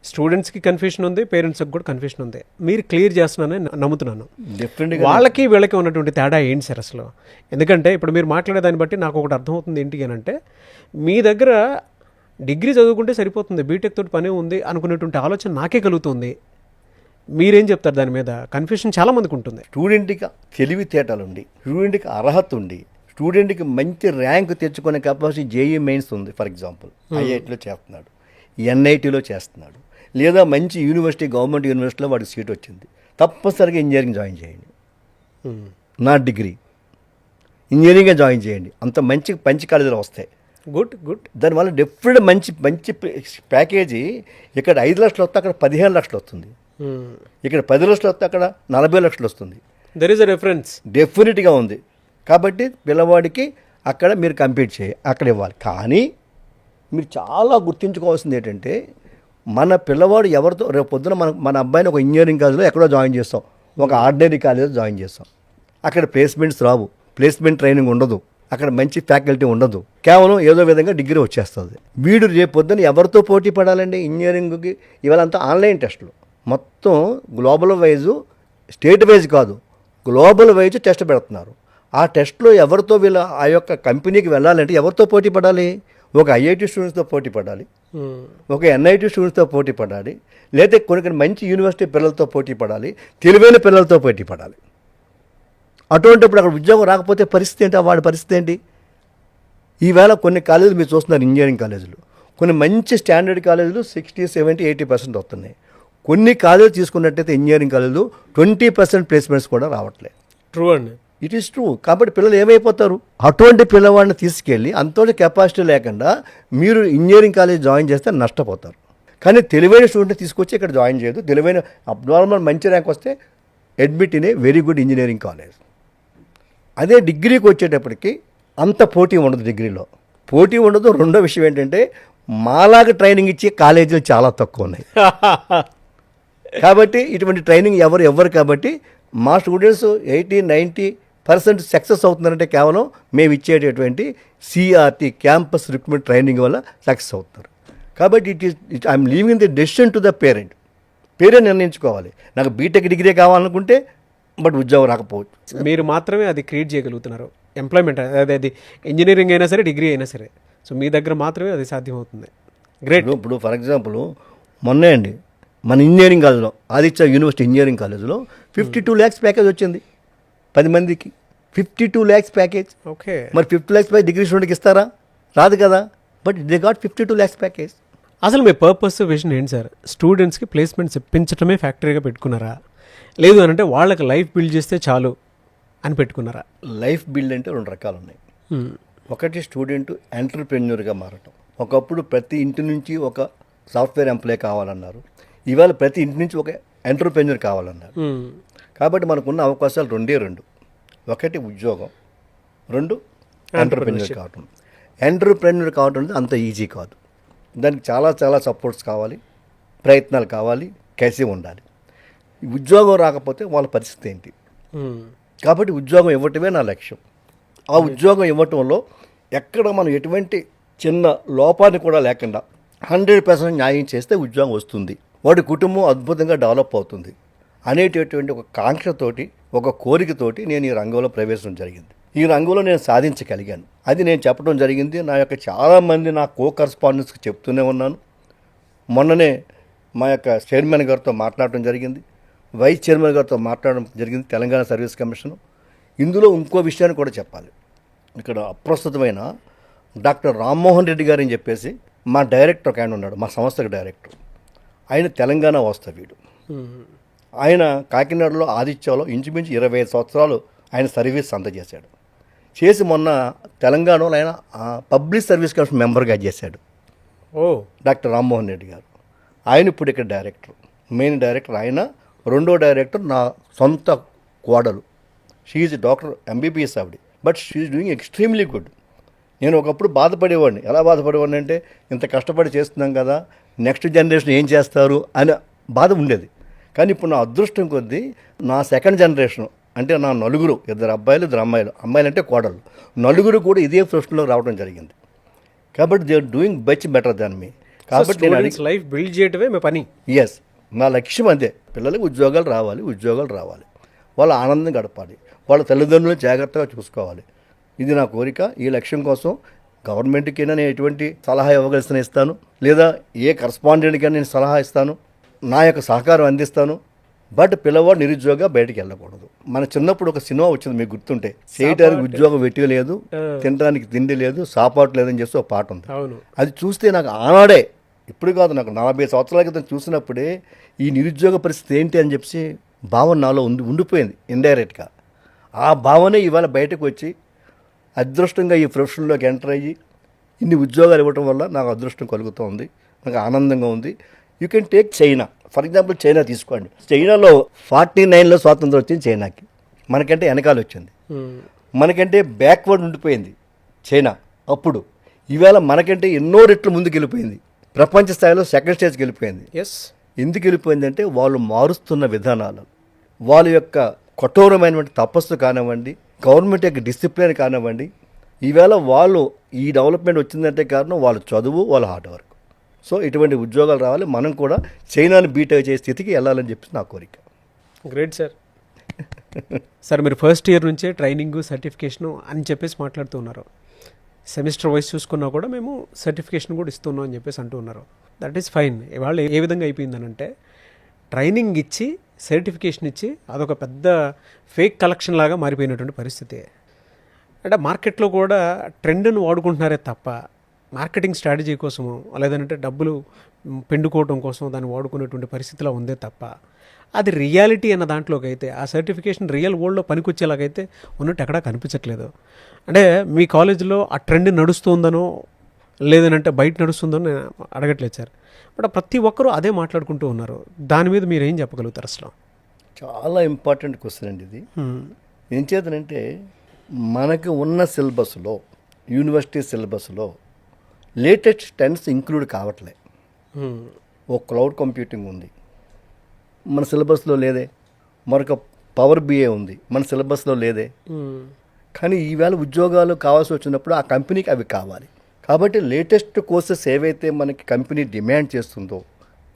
స్టూడెంట్స్కి కన్ఫ్యూషన్ ఉంది, పేరెంట్స్కి కూడా కన్ఫ్యూషన్ ఉంది. మీరు క్లియర్ చేస్తున్నానని నమ్ముతున్నాను. డెఫినెట్గా వాళ్ళకి వీళ్ళకి ఉన్నటువంటి తేడా ఏంటి సార్ అసలు? ఎందుకంటే ఇప్పుడు మీరు మాట్లాడే దాన్ని బట్టి నాకు ఒకటి అర్థమవుతుంది ఏంటి అని అంటే, మీ దగ్గర డిగ్రీ చదువుకుంటే సరిపోతుంది, బీటెక్ తోటి పనే ఉంది అనుకునేటువంటి ఆలోచన నాకే కలుగుతుంది. మీరేం చెప్తారు దాని మీద? కన్ఫ్యూషన్ చాలా మందికి ఉంటుంది. స్టూడెంట్కి తెలివితేటలుండి, స్టూడెంట్కి అర్హత ఉండి, స్టూడెంట్కి మంచి ర్యాంక్ తెచ్చుకునే కెపాసిటీ జేఈ మెయిన్స్ ఉంది. ఫర్ ఎగ్జాంపుల్ ఐఐటీలో చేస్తున్నాడు, ఎన్ఐటీలో చేస్తున్నాడు, లేదా మంచి యూనివర్సిటీ, గవర్నమెంట్ యూనివర్సిటీలో వాడికి సీట్ వచ్చింది, తప్పనిసరిగా ఇంజనీరింగ్ జాయిన్ చేయండి. నా డిగ్రీ ఇంజనీరింగే జాయిన్ చేయండి, అంత మంచి కాలేజీలో వస్తాయి. గుడ్. దానివల్ల డెఫినెట్ మంచి ప్యాకేజీ ఇక్కడ 5 లక్షలు వస్తే అక్కడ 15 లక్షలు వస్తుంది, ఇక్కడ 10 లక్షలు వస్తే అక్కడ 40 లక్షలు వస్తుంది. దెర్ ఇస్ ఎ రిఫరెన్స్ డెఫినెట్గా ఉంది. కాబట్టి పిల్లవాడికి అక్కడ మీరు కంపీట్ అక్కడ ఇవ్వాలి. కానీ మీరు చాలా గుర్తుంచుకోవాల్సింది ఏంటంటే, మన పిల్లవాడు ఎవరితో రేపు పొద్దున మన అబ్బాయిని ఒక ఇంజనీరింగ్ కాలేజ్లో ఎక్కడో జాయిన్ చేస్తాం, ఒక ఆర్డినరీ కాలేజ్లో జాయిన్ చేస్తాం. అక్కడ ప్లేస్మెంట్స్ రావు, ప్లేస్మెంట్ ట్రైనింగ్ ఉండదు, అక్కడ మంచి ఫ్యాకల్టీ ఉండదు, కేవలం ఏదో విధంగా డిగ్రీ వచ్చేస్తుంది. వీడు రేపు పొద్దున ఎవరితో పోటీ పడాలండి? ఇంజనీరింగ్కి ఇవాళ అంతా ఆన్లైన్ టెస్టులు, మొత్తం గ్లోబల్ వైజు, స్టేట్ వైజ్ కాదు, గ్లోబల్ వైజ్ టెస్ట్ పెడుతున్నారు. ఆ టెస్ట్లో ఎవరితో వీళ్ళ ఆ యొక్క కంపెనీకి వెళ్ళాలంటే ఎవరితో పోటీ పడాలి? ఒక ఐఐటి స్టూడెంట్స్తో పోటీ పడాలి, ఒక ఎన్ఐటి స్టూడెంట్స్తో పోటీ పడాలి, లేదా కొన్ని మంచి యూనివర్సిటీ పిల్లలతో పోటీ పడాలి, తెలివైన పిల్లలతో పోటీ పడాలి. అటువంటిప్పుడు అక్కడ ఉద్యోగం రాకపోతే పరిస్థితి ఏంటి? వాడి పరిస్థితి ఏంటి? ఈవేళ కొన్ని కాలేజీలు మీరు చూస్తున్నారు, ఇంజనీరింగ్ కాలేజీలు, కొన్ని మంచి స్టాండర్డ్ కాలేజీలు 60, 70, 80% వస్తున్నాయి. కొన్ని కాలేజీలు తీసుకున్నట్టయితే ఇంజనీరింగ్ కాలేజీలు 20% ప్లేస్మెంట్స్ కూడా రావట్లేదు. ట్రూ అండి, ఇట్ ఈస్ ట్రూ. కాబట్టి పిల్లలు ఏమైపోతారు? అటువంటి పిల్లవాడిని తీసుకెళ్ళి అంతటి కెపాసిటీ లేకుండా మీరు ఇంజనీరింగ్ కాలేజ్ జాయిన్ చేస్తే నష్టపోతారు. కానీ తెలివైన స్టూడెంట్ తీసుకొచ్చి ఇక్కడ జాయిన్ చేయదు. తెలివైన అబ్నార్మల్ మంచి ర్యాంక్ వస్తే admit in a very good engineering college. అదే డిగ్రీకి వచ్చేటప్పటికి అంత పోటీ ఉండదు, డిగ్రీలో పోటీ ఉండదు. రెండో విషయం ఏంటంటే, మాలాగా ట్రైనింగ్ ఇచ్చే కాలేజీలు చాలా తక్కువ ఉన్నాయి. కాబట్టి ఇటువంటి ట్రైనింగ్ ఎవరు కాబట్టి మా స్టూడెంట్స్ 80-90% సక్సెస్ అవుతున్నారంటే కేవలం మేము ఇచ్చేటటువంటి సిఆర్టీ క్యాంపస్ రిక్రూట్మెంట్ ట్రైనింగ్ వల్ల సక్సెస్ అవుతున్నారు. కాబట్టి I'm leaving the decision to the parent నిర్ణయించుకోవాలి. నాకు బీటెక్ డిగ్రీ కావాలనుకుంటే బట్ ఉద్యోగం రాకపోవచ్చు. మీరు మాత్రమే అది క్రియేట్ చేయగలుగుతున్నారు, ఎంప్లాయ్మెంట్. అది ఇంజనీరింగ్ అయినా సరే, డిగ్రీ అయినా సరే. సో మీ దగ్గర మాత్రమే అది సాధ్యమవుతుంది. గ్రేట్. ఇప్పుడు ఫర్ ఎగ్జాంపుల్ మొన్నే అండి మన ఇంజనీరింగ్ కాలేజ్లో, ఆదిత్య యూనివర్సిటీ ఇంజనీరింగ్ కాలేజ్లో 52 lakhs ప్యాకేజ్ వచ్చింది 10 మందికి. 52 lakhs ప్యాకేజ్. ఓకే, మరి 50 lakhs పై డిగ్రీ స్టూడెంట్కి ఇస్తారా? రాదు కదా. But they got 52 lakhs package. అసలు మీ పర్పస్, విజన్ ఏంటి సార్? స్టూడెంట్స్కి ప్లేస్మెంట్స్ ఇప్పించడమే ఫ్యాక్టరీగా పెట్టుకున్నారా, లేదు అని అంటే వాళ్ళకి లైఫ్ బిల్డ్ చేస్తే చాలు అని పెట్టుకున్నారా? లైఫ్ బిల్డ్ అంటే 2 రకాలు ఉన్నాయి. ఒకటి స్టూడెంట్ ఎంటర్ప్రెన్యూర్గా మారటం, ఒకప్పుడు ప్రతి ఇంటి నుంచి ఒక సాఫ్ట్వేర్ ఎంప్లాయ్ కావాలన్నారు, ఇవాళ ప్రతి ఇంటి నుంచి ఒక ఎంటర్ప్రెన్యూర్ కావాలన్నారు. కాబట్టి మనకున్న అవకాశాలు రెండు. ఒకటి ఉద్యోగం, రెండు ఎంటర్ప్రెన్యూర్ కావటం. ఎంటర్ప్రెన్యూర్ కావటం అనేది అంత ఈజీ కాదు. దానికి చాలా చాలా సపోర్ట్స్ కావాలి, ప్రయత్నాలు కావాలి, కలిసి ఉండాలి. ఉద్యోగం రాకపోతే వాళ్ళ పరిస్థితి ఏంటి? కాబట్టి ఉద్యోగం ఇవ్వటమే నా లక్ష్యం. ఆ ఉద్యోగం ఇవ్వటంలో ఎక్కడ మనం ఎటువంటి చిన్న లోపాన్ని కూడా లేకుండా 100% న్యాయం చేస్తే ఉద్యోగం వస్తుంది, వాడి కుటుంబం అద్భుతంగా డెవలప్ అవుతుంది అనేటటువంటి ఒక కాంక్షతోటి, ఒక కోరికతోటి నేను ఈ రంగంలో ప్రవేశం జరిగింది. ఈ రంగంలో నేను సాధించగలిగాను. అది నేను చెప్పడం జరిగింది. నా యొక్క చాలామంది నా కో కరస్పాండెంట్స్కి చెప్తూనే ఉన్నాను. మొన్ననే మా యొక్క చైర్మన్ గారితో మాట్లాడటం జరిగింది, వైస్ చైర్మన్ గారితో మాట్లాడడం జరిగింది, తెలంగాణ సర్వీస్ కమిషన్. ఇందులో ఇంకో విషయాన్ని కూడా చెప్పాలి. ఇక్కడ అప్రస్తుతమైన డాక్టర్ రామ్మోహన్ రెడ్డి గారు అని చెప్పేసి మా డైరెక్టర్ ఒక ఆయన ఉన్నాడు, మా సంస్థకు డైరెక్టర్. ఆయన తెలంగాణ వాస్తవ్యుడు. ఆయన కాకినాడలో ఆదిత్యలో ఇంచుమించు 25 సంవత్సరాలు ఆయన సర్వీస్ అందజేశాడు. చేసి మొన్న తెలంగాణలో ఆయన పబ్లిక్ సర్వీస్ కమిషన్ మెంబర్గా చేశాడు డాక్టర్ రామ్మోహన్ రెడ్డి గారు. ఆయన ఇప్పుడు ఇక్కడ డైరెక్టర్, మెయిన్ డైరెక్టర్. ఆయన రెండో డైరెక్టర్ నా సొంత కోడలు. షీఈ్ డాక్టర్ ఎంబీబీఎస్ ఆవిడ, but she's doing extremely good. నేను ఒకప్పుడు బాధపడేవాడిని. ఎలా బాధపడేవాడిని అంటే, ఇంత కష్టపడి చేస్తున్నాం కదా, నెక్స్ట్ జనరేషన్ ఏం చేస్తారు అనే బాధ ఉండేది. కానీ ఇప్పుడు నా అదృష్టం కొద్దీ నా సెకండ్ జనరేషన్ అంటే నా నలుగురు, 2 అబ్బాయిలు 2 అమ్మాయిలు, అమ్మాయిలు అంటే కోడలు, నలుగురు కూడా ఇదే ప్రొఫెషన్లో రావడం జరిగింది. కాబట్టి they are doing much better than me. కాబట్టి నేను లైఫ్ బిల్డ్ చేయటమే మీ పని. ఎస్, నా లక్ష్యం అంతే. పిల్లలకు ఉద్యోగాలు రావాలి, వాళ్ళు ఆనందం గడపాలి, వాళ్ళ తల్లిదండ్రులను జాగ్రత్తగా చూసుకోవాలి. ఇది నా కోరిక. ఈ లక్ష్యం కోసం గవర్నమెంట్కైనా నేను ఎటువంటి సలహా ఇవ్వగలిసిన ఇస్తాను, లేదా ఏ కరస్పాండెంట్కైనా నేను సలహా ఇస్తాను, నా యొక్క సహకారం అందిస్తాను. బట్ పిల్లవాడు నిరుద్యోగ బయటికి వెళ్ళకూడదు. మన చిన్నప్పుడు ఒక సినిమా వచ్చింది, మీకు గుర్తుంటే, చేయటానికి ఉద్యోగం వెట్టి లేదు, తినడానికి తిండి లేదు, సాపాటు లేదని చెప్పి ఒక పాట ఉంది. అది చూస్తే నాకు ఆనాడే, ఇప్పుడు కాదు, నాకు 40 సంవత్సరాల క్రితం చూసినప్పుడే ఈ నిరుద్యోగ పరిస్థితి ఏంటి అని చెప్పి భావన నాలో ఉండిపోయింది ఇండైరెక్ట్గా. ఆ భావనే ఇవాళ బయటకు వచ్చి అదృష్టంగా ఈ ప్రొఫెషన్లోకి ఎంటర్ అయ్యి ఇన్ని ఉద్యోగాలు ఇవ్వటం వల్ల నాకు అదృష్టం కలుగుతూ ఉంది, నాకు ఆనందంగా ఉంది. You can take China, for example China తీసుకోండి. చైనాలో 49లో స్వాతంత్రం వచ్చింది చైనాకి, మనకంటే వెనకాల వచ్చింది, మనకంటే బ్యాక్వర్డ్ ఉండిపోయింది చైనా అప్పుడు. ఈవేళ మనకంటే ఎన్నో రెట్లు ముందుకు వెళ్ళిపోయింది, ప్రపంచ స్థాయిలో సెకండ్ స్టేజ్కి వెళ్ళిపోయింది. ఎందుకు వెళ్ళిపోయిందంటే వాళ్ళు మారుస్తున్న విధానాలు, వాళ్ళ యొక్క కఠోరమైనటువంటి తపస్సు కానివ్వండి, గవర్నమెంట్ యొక్క డిసిప్లిన్ కానివ్వండి. ఈవేళ వాళ్ళు ఈ డెవలప్మెంట్ వచ్చిందంటే కారణం వాళ్ళ చదువు, వాళ్ళ హార్డ్ వర్క్. సో ఇటువంటి ఉద్యోగాలు రావాలి, మనం కూడా చైనాని బీట్ చేసే స్థితికి వెళ్ళాలని చెప్పి నా కోరిక. Great sir. సార్ మీరు ఫస్ట్ ఇయర్ నుంచే ట్రైనింగ్, సర్టిఫికేషను అని చెప్పేసి మాట్లాడుతూ ఉన్నారు. సెమిస్టర్ వైజ్ చూసుకున్నా కూడా మేము సర్టిఫికేషన్ కూడా ఇస్తున్నాం అని చెప్పేసి అంటూ ఉన్నారు. That is fine. ఇవాళ ఏ విధంగా అయిపోయిందనంటే, ట్రైనింగ్ ఇచ్చి సర్టిఫికేషన్ ఇచ్చి అదొక పెద్ద ఫేక్ కలెక్షన్ లాగా మారిపోయినటువంటి పరిస్థితి. అంటే మార్కెట్లో కూడా ట్రెండ్ను వాడుకుంటున్నారే తప్ప మార్కెటింగ్ స్ట్రాటజీ కోసము, లేదంటే డబ్బులు పిండుకోవడం కోసం దాన్ని వాడుకునేటువంటి పరిస్థితిలో ఉందే తప్ప అది రియాలిటీ అన్న దాంట్లోకి అయితే, ఆ సర్టిఫికేషన్ రియల్ వరల్డ్లో పనికొచ్చేలాగైతే ఉన్నట్టు ఎక్కడా కనిపించట్లేదు. అంటే మీ కాలేజీలో ఆ ట్రెండ్ నడుస్తుందనో లేదనంటే బయట నడుస్తుందో నేను అడగట్లేదు సార్, బట్ ప్రతి ఒక్కరూ అదే మాట్లాడుకుంటూ ఉన్నారు. దాని మీద మీరు ఏం చెప్పగలుగుతారు అసలు? చాలా ఇంపార్టెంట్ క్వశ్చన్ అండి ఇది. ఏం చేతనంటే, మనకు ఉన్న సిలబస్లో, యూనివర్సిటీ సిలబస్లో లేటెస్ట్ ట్రెండ్స్ ఇంక్లూడ్ కావట్లే. ఓ క్లౌడ్ కంప్యూటింగ్ ఉంది, మన సిలబస్లో లేదే. మరొక పవర్ బిఏ ఉంది, మన సిలబస్లో లేదే. కానీ ఈవేళ ఉద్యోగాలు కావాల్సి వచ్చినప్పుడు ఆ కంపెనీకి అవి కావాలి. కాబట్టి లేటెస్ట్ కోర్సెస్ ఏవైతే మనకి కంపెనీ డిమాండ్ చేస్తుందో,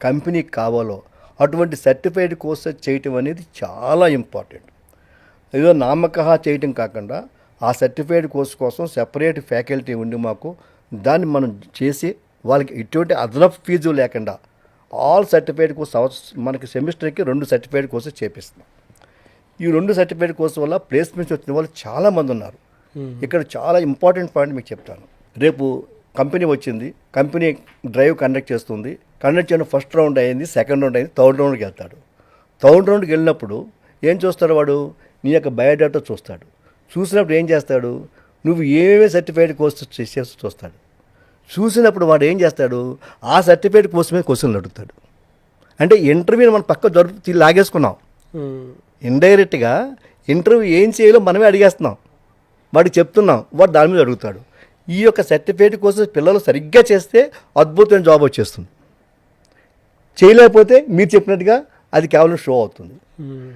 కంపెనీకి కావాలో, అటువంటి సర్టిఫైడ్ కోర్సెస్ చేయటం అనేది చాలా ఇంపార్టెంట్. ఏదో నామకహా చేయటం కాకుండా ఆ సర్టిఫైడ్ కోర్స్ కోసం సెపరేట్ ఫ్యాకల్టీ ఉండి మాకు దాన్ని మనం చేసి వాళ్ళకి ఎటువంటి అదనపు ఫీజు లేకుండా ఆల్ సర్టిఫైడ్ కోర్స్ మనకి సెమిస్టర్కి 2 సర్టిఫైడ్ కోర్సెస్ చేపిస్తున్నాం. ఈ 2 సర్టిఫైడ్ కోర్సు వల్ల ప్లేస్మెంట్స్ వచ్చిన వాళ్ళు చాలామంది ఉన్నారు. ఇక్కడ చాలా ఇంపార్టెంట్ పాయింట్ మీకు చెప్తాను. రేపు కంపెనీ వచ్చింది, కంపెనీ డ్రైవ్ కండక్ట్ చేస్తుంది, కండక్ట్ చేయడం ఫస్ట్ రౌండ్ అయింది, సెకండ్ రౌండ్ అయింది, థర్డ్ రౌండ్కి వెళ్తాడు. థర్డ్ రౌండ్కి వెళ్ళినప్పుడు ఏం చూస్తాడు వాడు? నీ యొక్క బయోడేటా చూస్తాడు. చూసినప్పుడు ఏం చేస్తాడు? నువ్వు ఏమేమి సర్టిఫైడ్ కోర్సెస్ చేసేసి చూస్తాడు. చూసినప్పుడు వాడు ఏం చేస్తాడు, ఆ సర్టిఫికేట్ కోసమే క్వశ్చన్లు అడుగుతాడు. అంటే ఇంటర్వ్యూని మనం పక్క లాగేసుకున్నాం. ఇండైరెక్ట్గా ఇంటర్వ్యూ ఏం చేయాలో మనమే అడిగేస్తున్నాం, వాడికి చెప్తున్నాం, వాడు దాని మీద అడుగుతాడు. ఈ యొక్క సర్టిఫికేట్ కోసం పిల్లలు సరిగ్గా చేస్తే అద్భుతమైన జాబ్ వచ్చేస్తుంది. చేయలేకపోతే మీరు చెప్పినట్టుగా అది కేవలం షో అవుతుంది.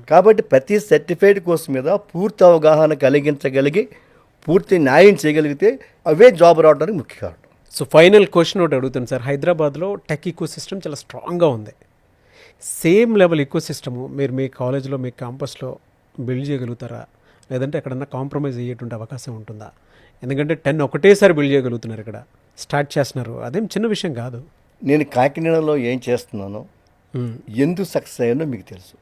కాబట్టి ప్రతి సర్టిఫికేట్ కోర్స్ మీద పూర్తి అవగాహన కలిగించగలిగి పూర్తి న్యాయం చేయగలిగితే అవే జాబ్ రావడానికి ముఖ్య కారణం. సో ఫైనల్ క్వశ్చన్ ఒకటి అడుగుతాను సార్. హైదరాబాద్లో టెక్ ఈకో సిస్టమ్ చాలా స్ట్రాంగ్గా ఉంది. సేమ్ లెవెల్ ఈకో సిస్టము మీరు మీ కాలేజ్లో మీ క్యాంపస్లో బిల్డ్ చేయగలుగుతారా, లేదంటే ఎక్కడన్నా కాంప్రమైజ్ అయ్యేటువంటి అవకాశం ఉంటుందా? ఎందుకంటే 10 ఒకటేసారి బిల్డ్ చేయగలుగుతున్నారు, ఇక్కడ స్టార్ట్ చేస్తున్నారు, అదేం చిన్న విషయం కాదు. నేను కాకినాడలో ఏం చేస్తున్నానో ఎందుకు సక్సెస్ అయ్యానో మీకు తెలుసు.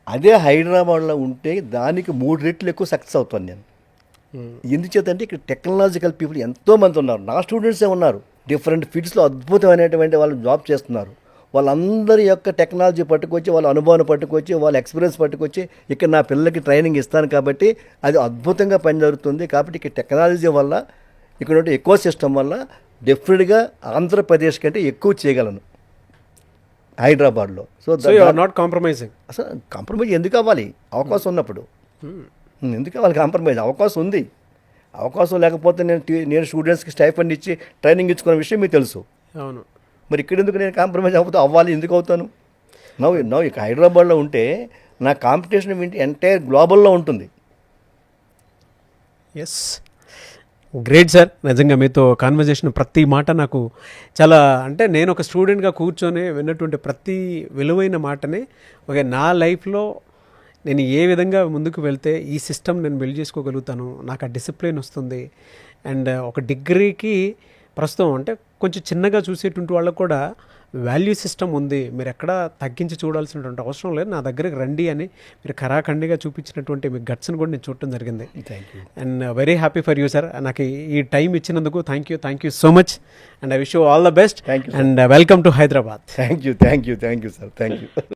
అదే హైదరాబాద్లో ఉంటే దానికి 3 రెట్లు ఎక్కువ సక్సెస్ అవుతాను నేను. ఎందుచేతంటే ఇక్కడ టెక్నాలజికల్ పీపుల్ ఎంతోమంది ఉన్నారు, నా స్టూడెంట్సే ఉన్నారు. డిఫరెంట్ ఫీల్డ్స్లో అద్భుతమైనటువంటి వాళ్ళు జాబ్ చేస్తున్నారు. వాళ్ళందరి యొక్క టెక్నాలజీ పట్టుకొచ్చి, వాళ్ళ అనుభవాన్ని పట్టుకొచ్చి, వాళ్ళ ఎక్స్పీరియన్స్ పట్టుకొచ్చి ఇక్కడ నా పిల్లలకి ట్రైనింగ్ ఇస్తాను. కాబట్టి అది అద్భుతంగా పని జరుగుతుంది. కాబట్టి ఇక్కడ టెక్నాలజీ వల్ల, ఇక్కడ ఎకో సిస్టమ్ వల్ల డెఫినెట్గా ఆంధ్రప్రదేశ్ కంటే ఎక్కువ చేయగలను హైదరాబాద్లో. So you are not compromising. అసలు కాంప్రమైజ్ ఎందుకు అవ్వాలి? అవకాశం ఉన్నప్పుడు ఎందుకు అవ్వాలి కాంప్రమైజ్? అవకాశం ఉంది. అవకాశం లేకపోతే నేను స్టూడెంట్స్కి స్టైఫండ్ ఇచ్చి ట్రైనింగ్ ఇచ్చుకున్న విషయం మీకు తెలుసు. అవును. మరి ఇక్కడ ఎందుకు నేను కాంప్రమైజ్ అవ్వాలి? ఎందుకు అవుతాను? నవ్వు ఇక హైదరాబాద్లో ఉంటే నా కాంపిటీషన్ ఎంటైర్ గ్లోబల్లో ఉంటుంది. Yes, great sir. నిజంగా మీతో కాన్వర్జేషన్ ప్రతి మాట నాకు చాలా, అంటే నేను ఒక స్టూడెంట్గా కూర్చొని విన్నటువంటి ప్రతి విలువైన మాటనే ఓకే నా లైఫ్లో నేను ఏ విధంగా ముందుకు వెళ్తే ఈ సిస్టమ్ నేను బిల్డ్ చేసుకోగలుగుతాను, నాకు ఆ డిసిప్లిన్ వస్తుంది. అండ్ ఒక డిగ్రీకి ప్రస్తుతం అంటే కొంచెం చిన్నగా చూసేటువంటి వాళ్ళకు కూడా వాల్యూ సిస్టమ్ ఉంది, మీరు ఎక్కడ తగ్గించి చూడాల్సినటువంటి అవసరం లేదు, నా దగ్గరికి రండి అని మీరు ఖరాఖండిగా చూపించినటువంటి మీ గట్స్ని కూడా నేను చూడటం జరిగింది. Thank you. And very happy for you sir. నాకు ఈ టైం ఇచ్చినందుకు thank you so much. And I wish you all the best. Thank you, sir. And welcome to Hyderabad. Thank you sir. Thank you.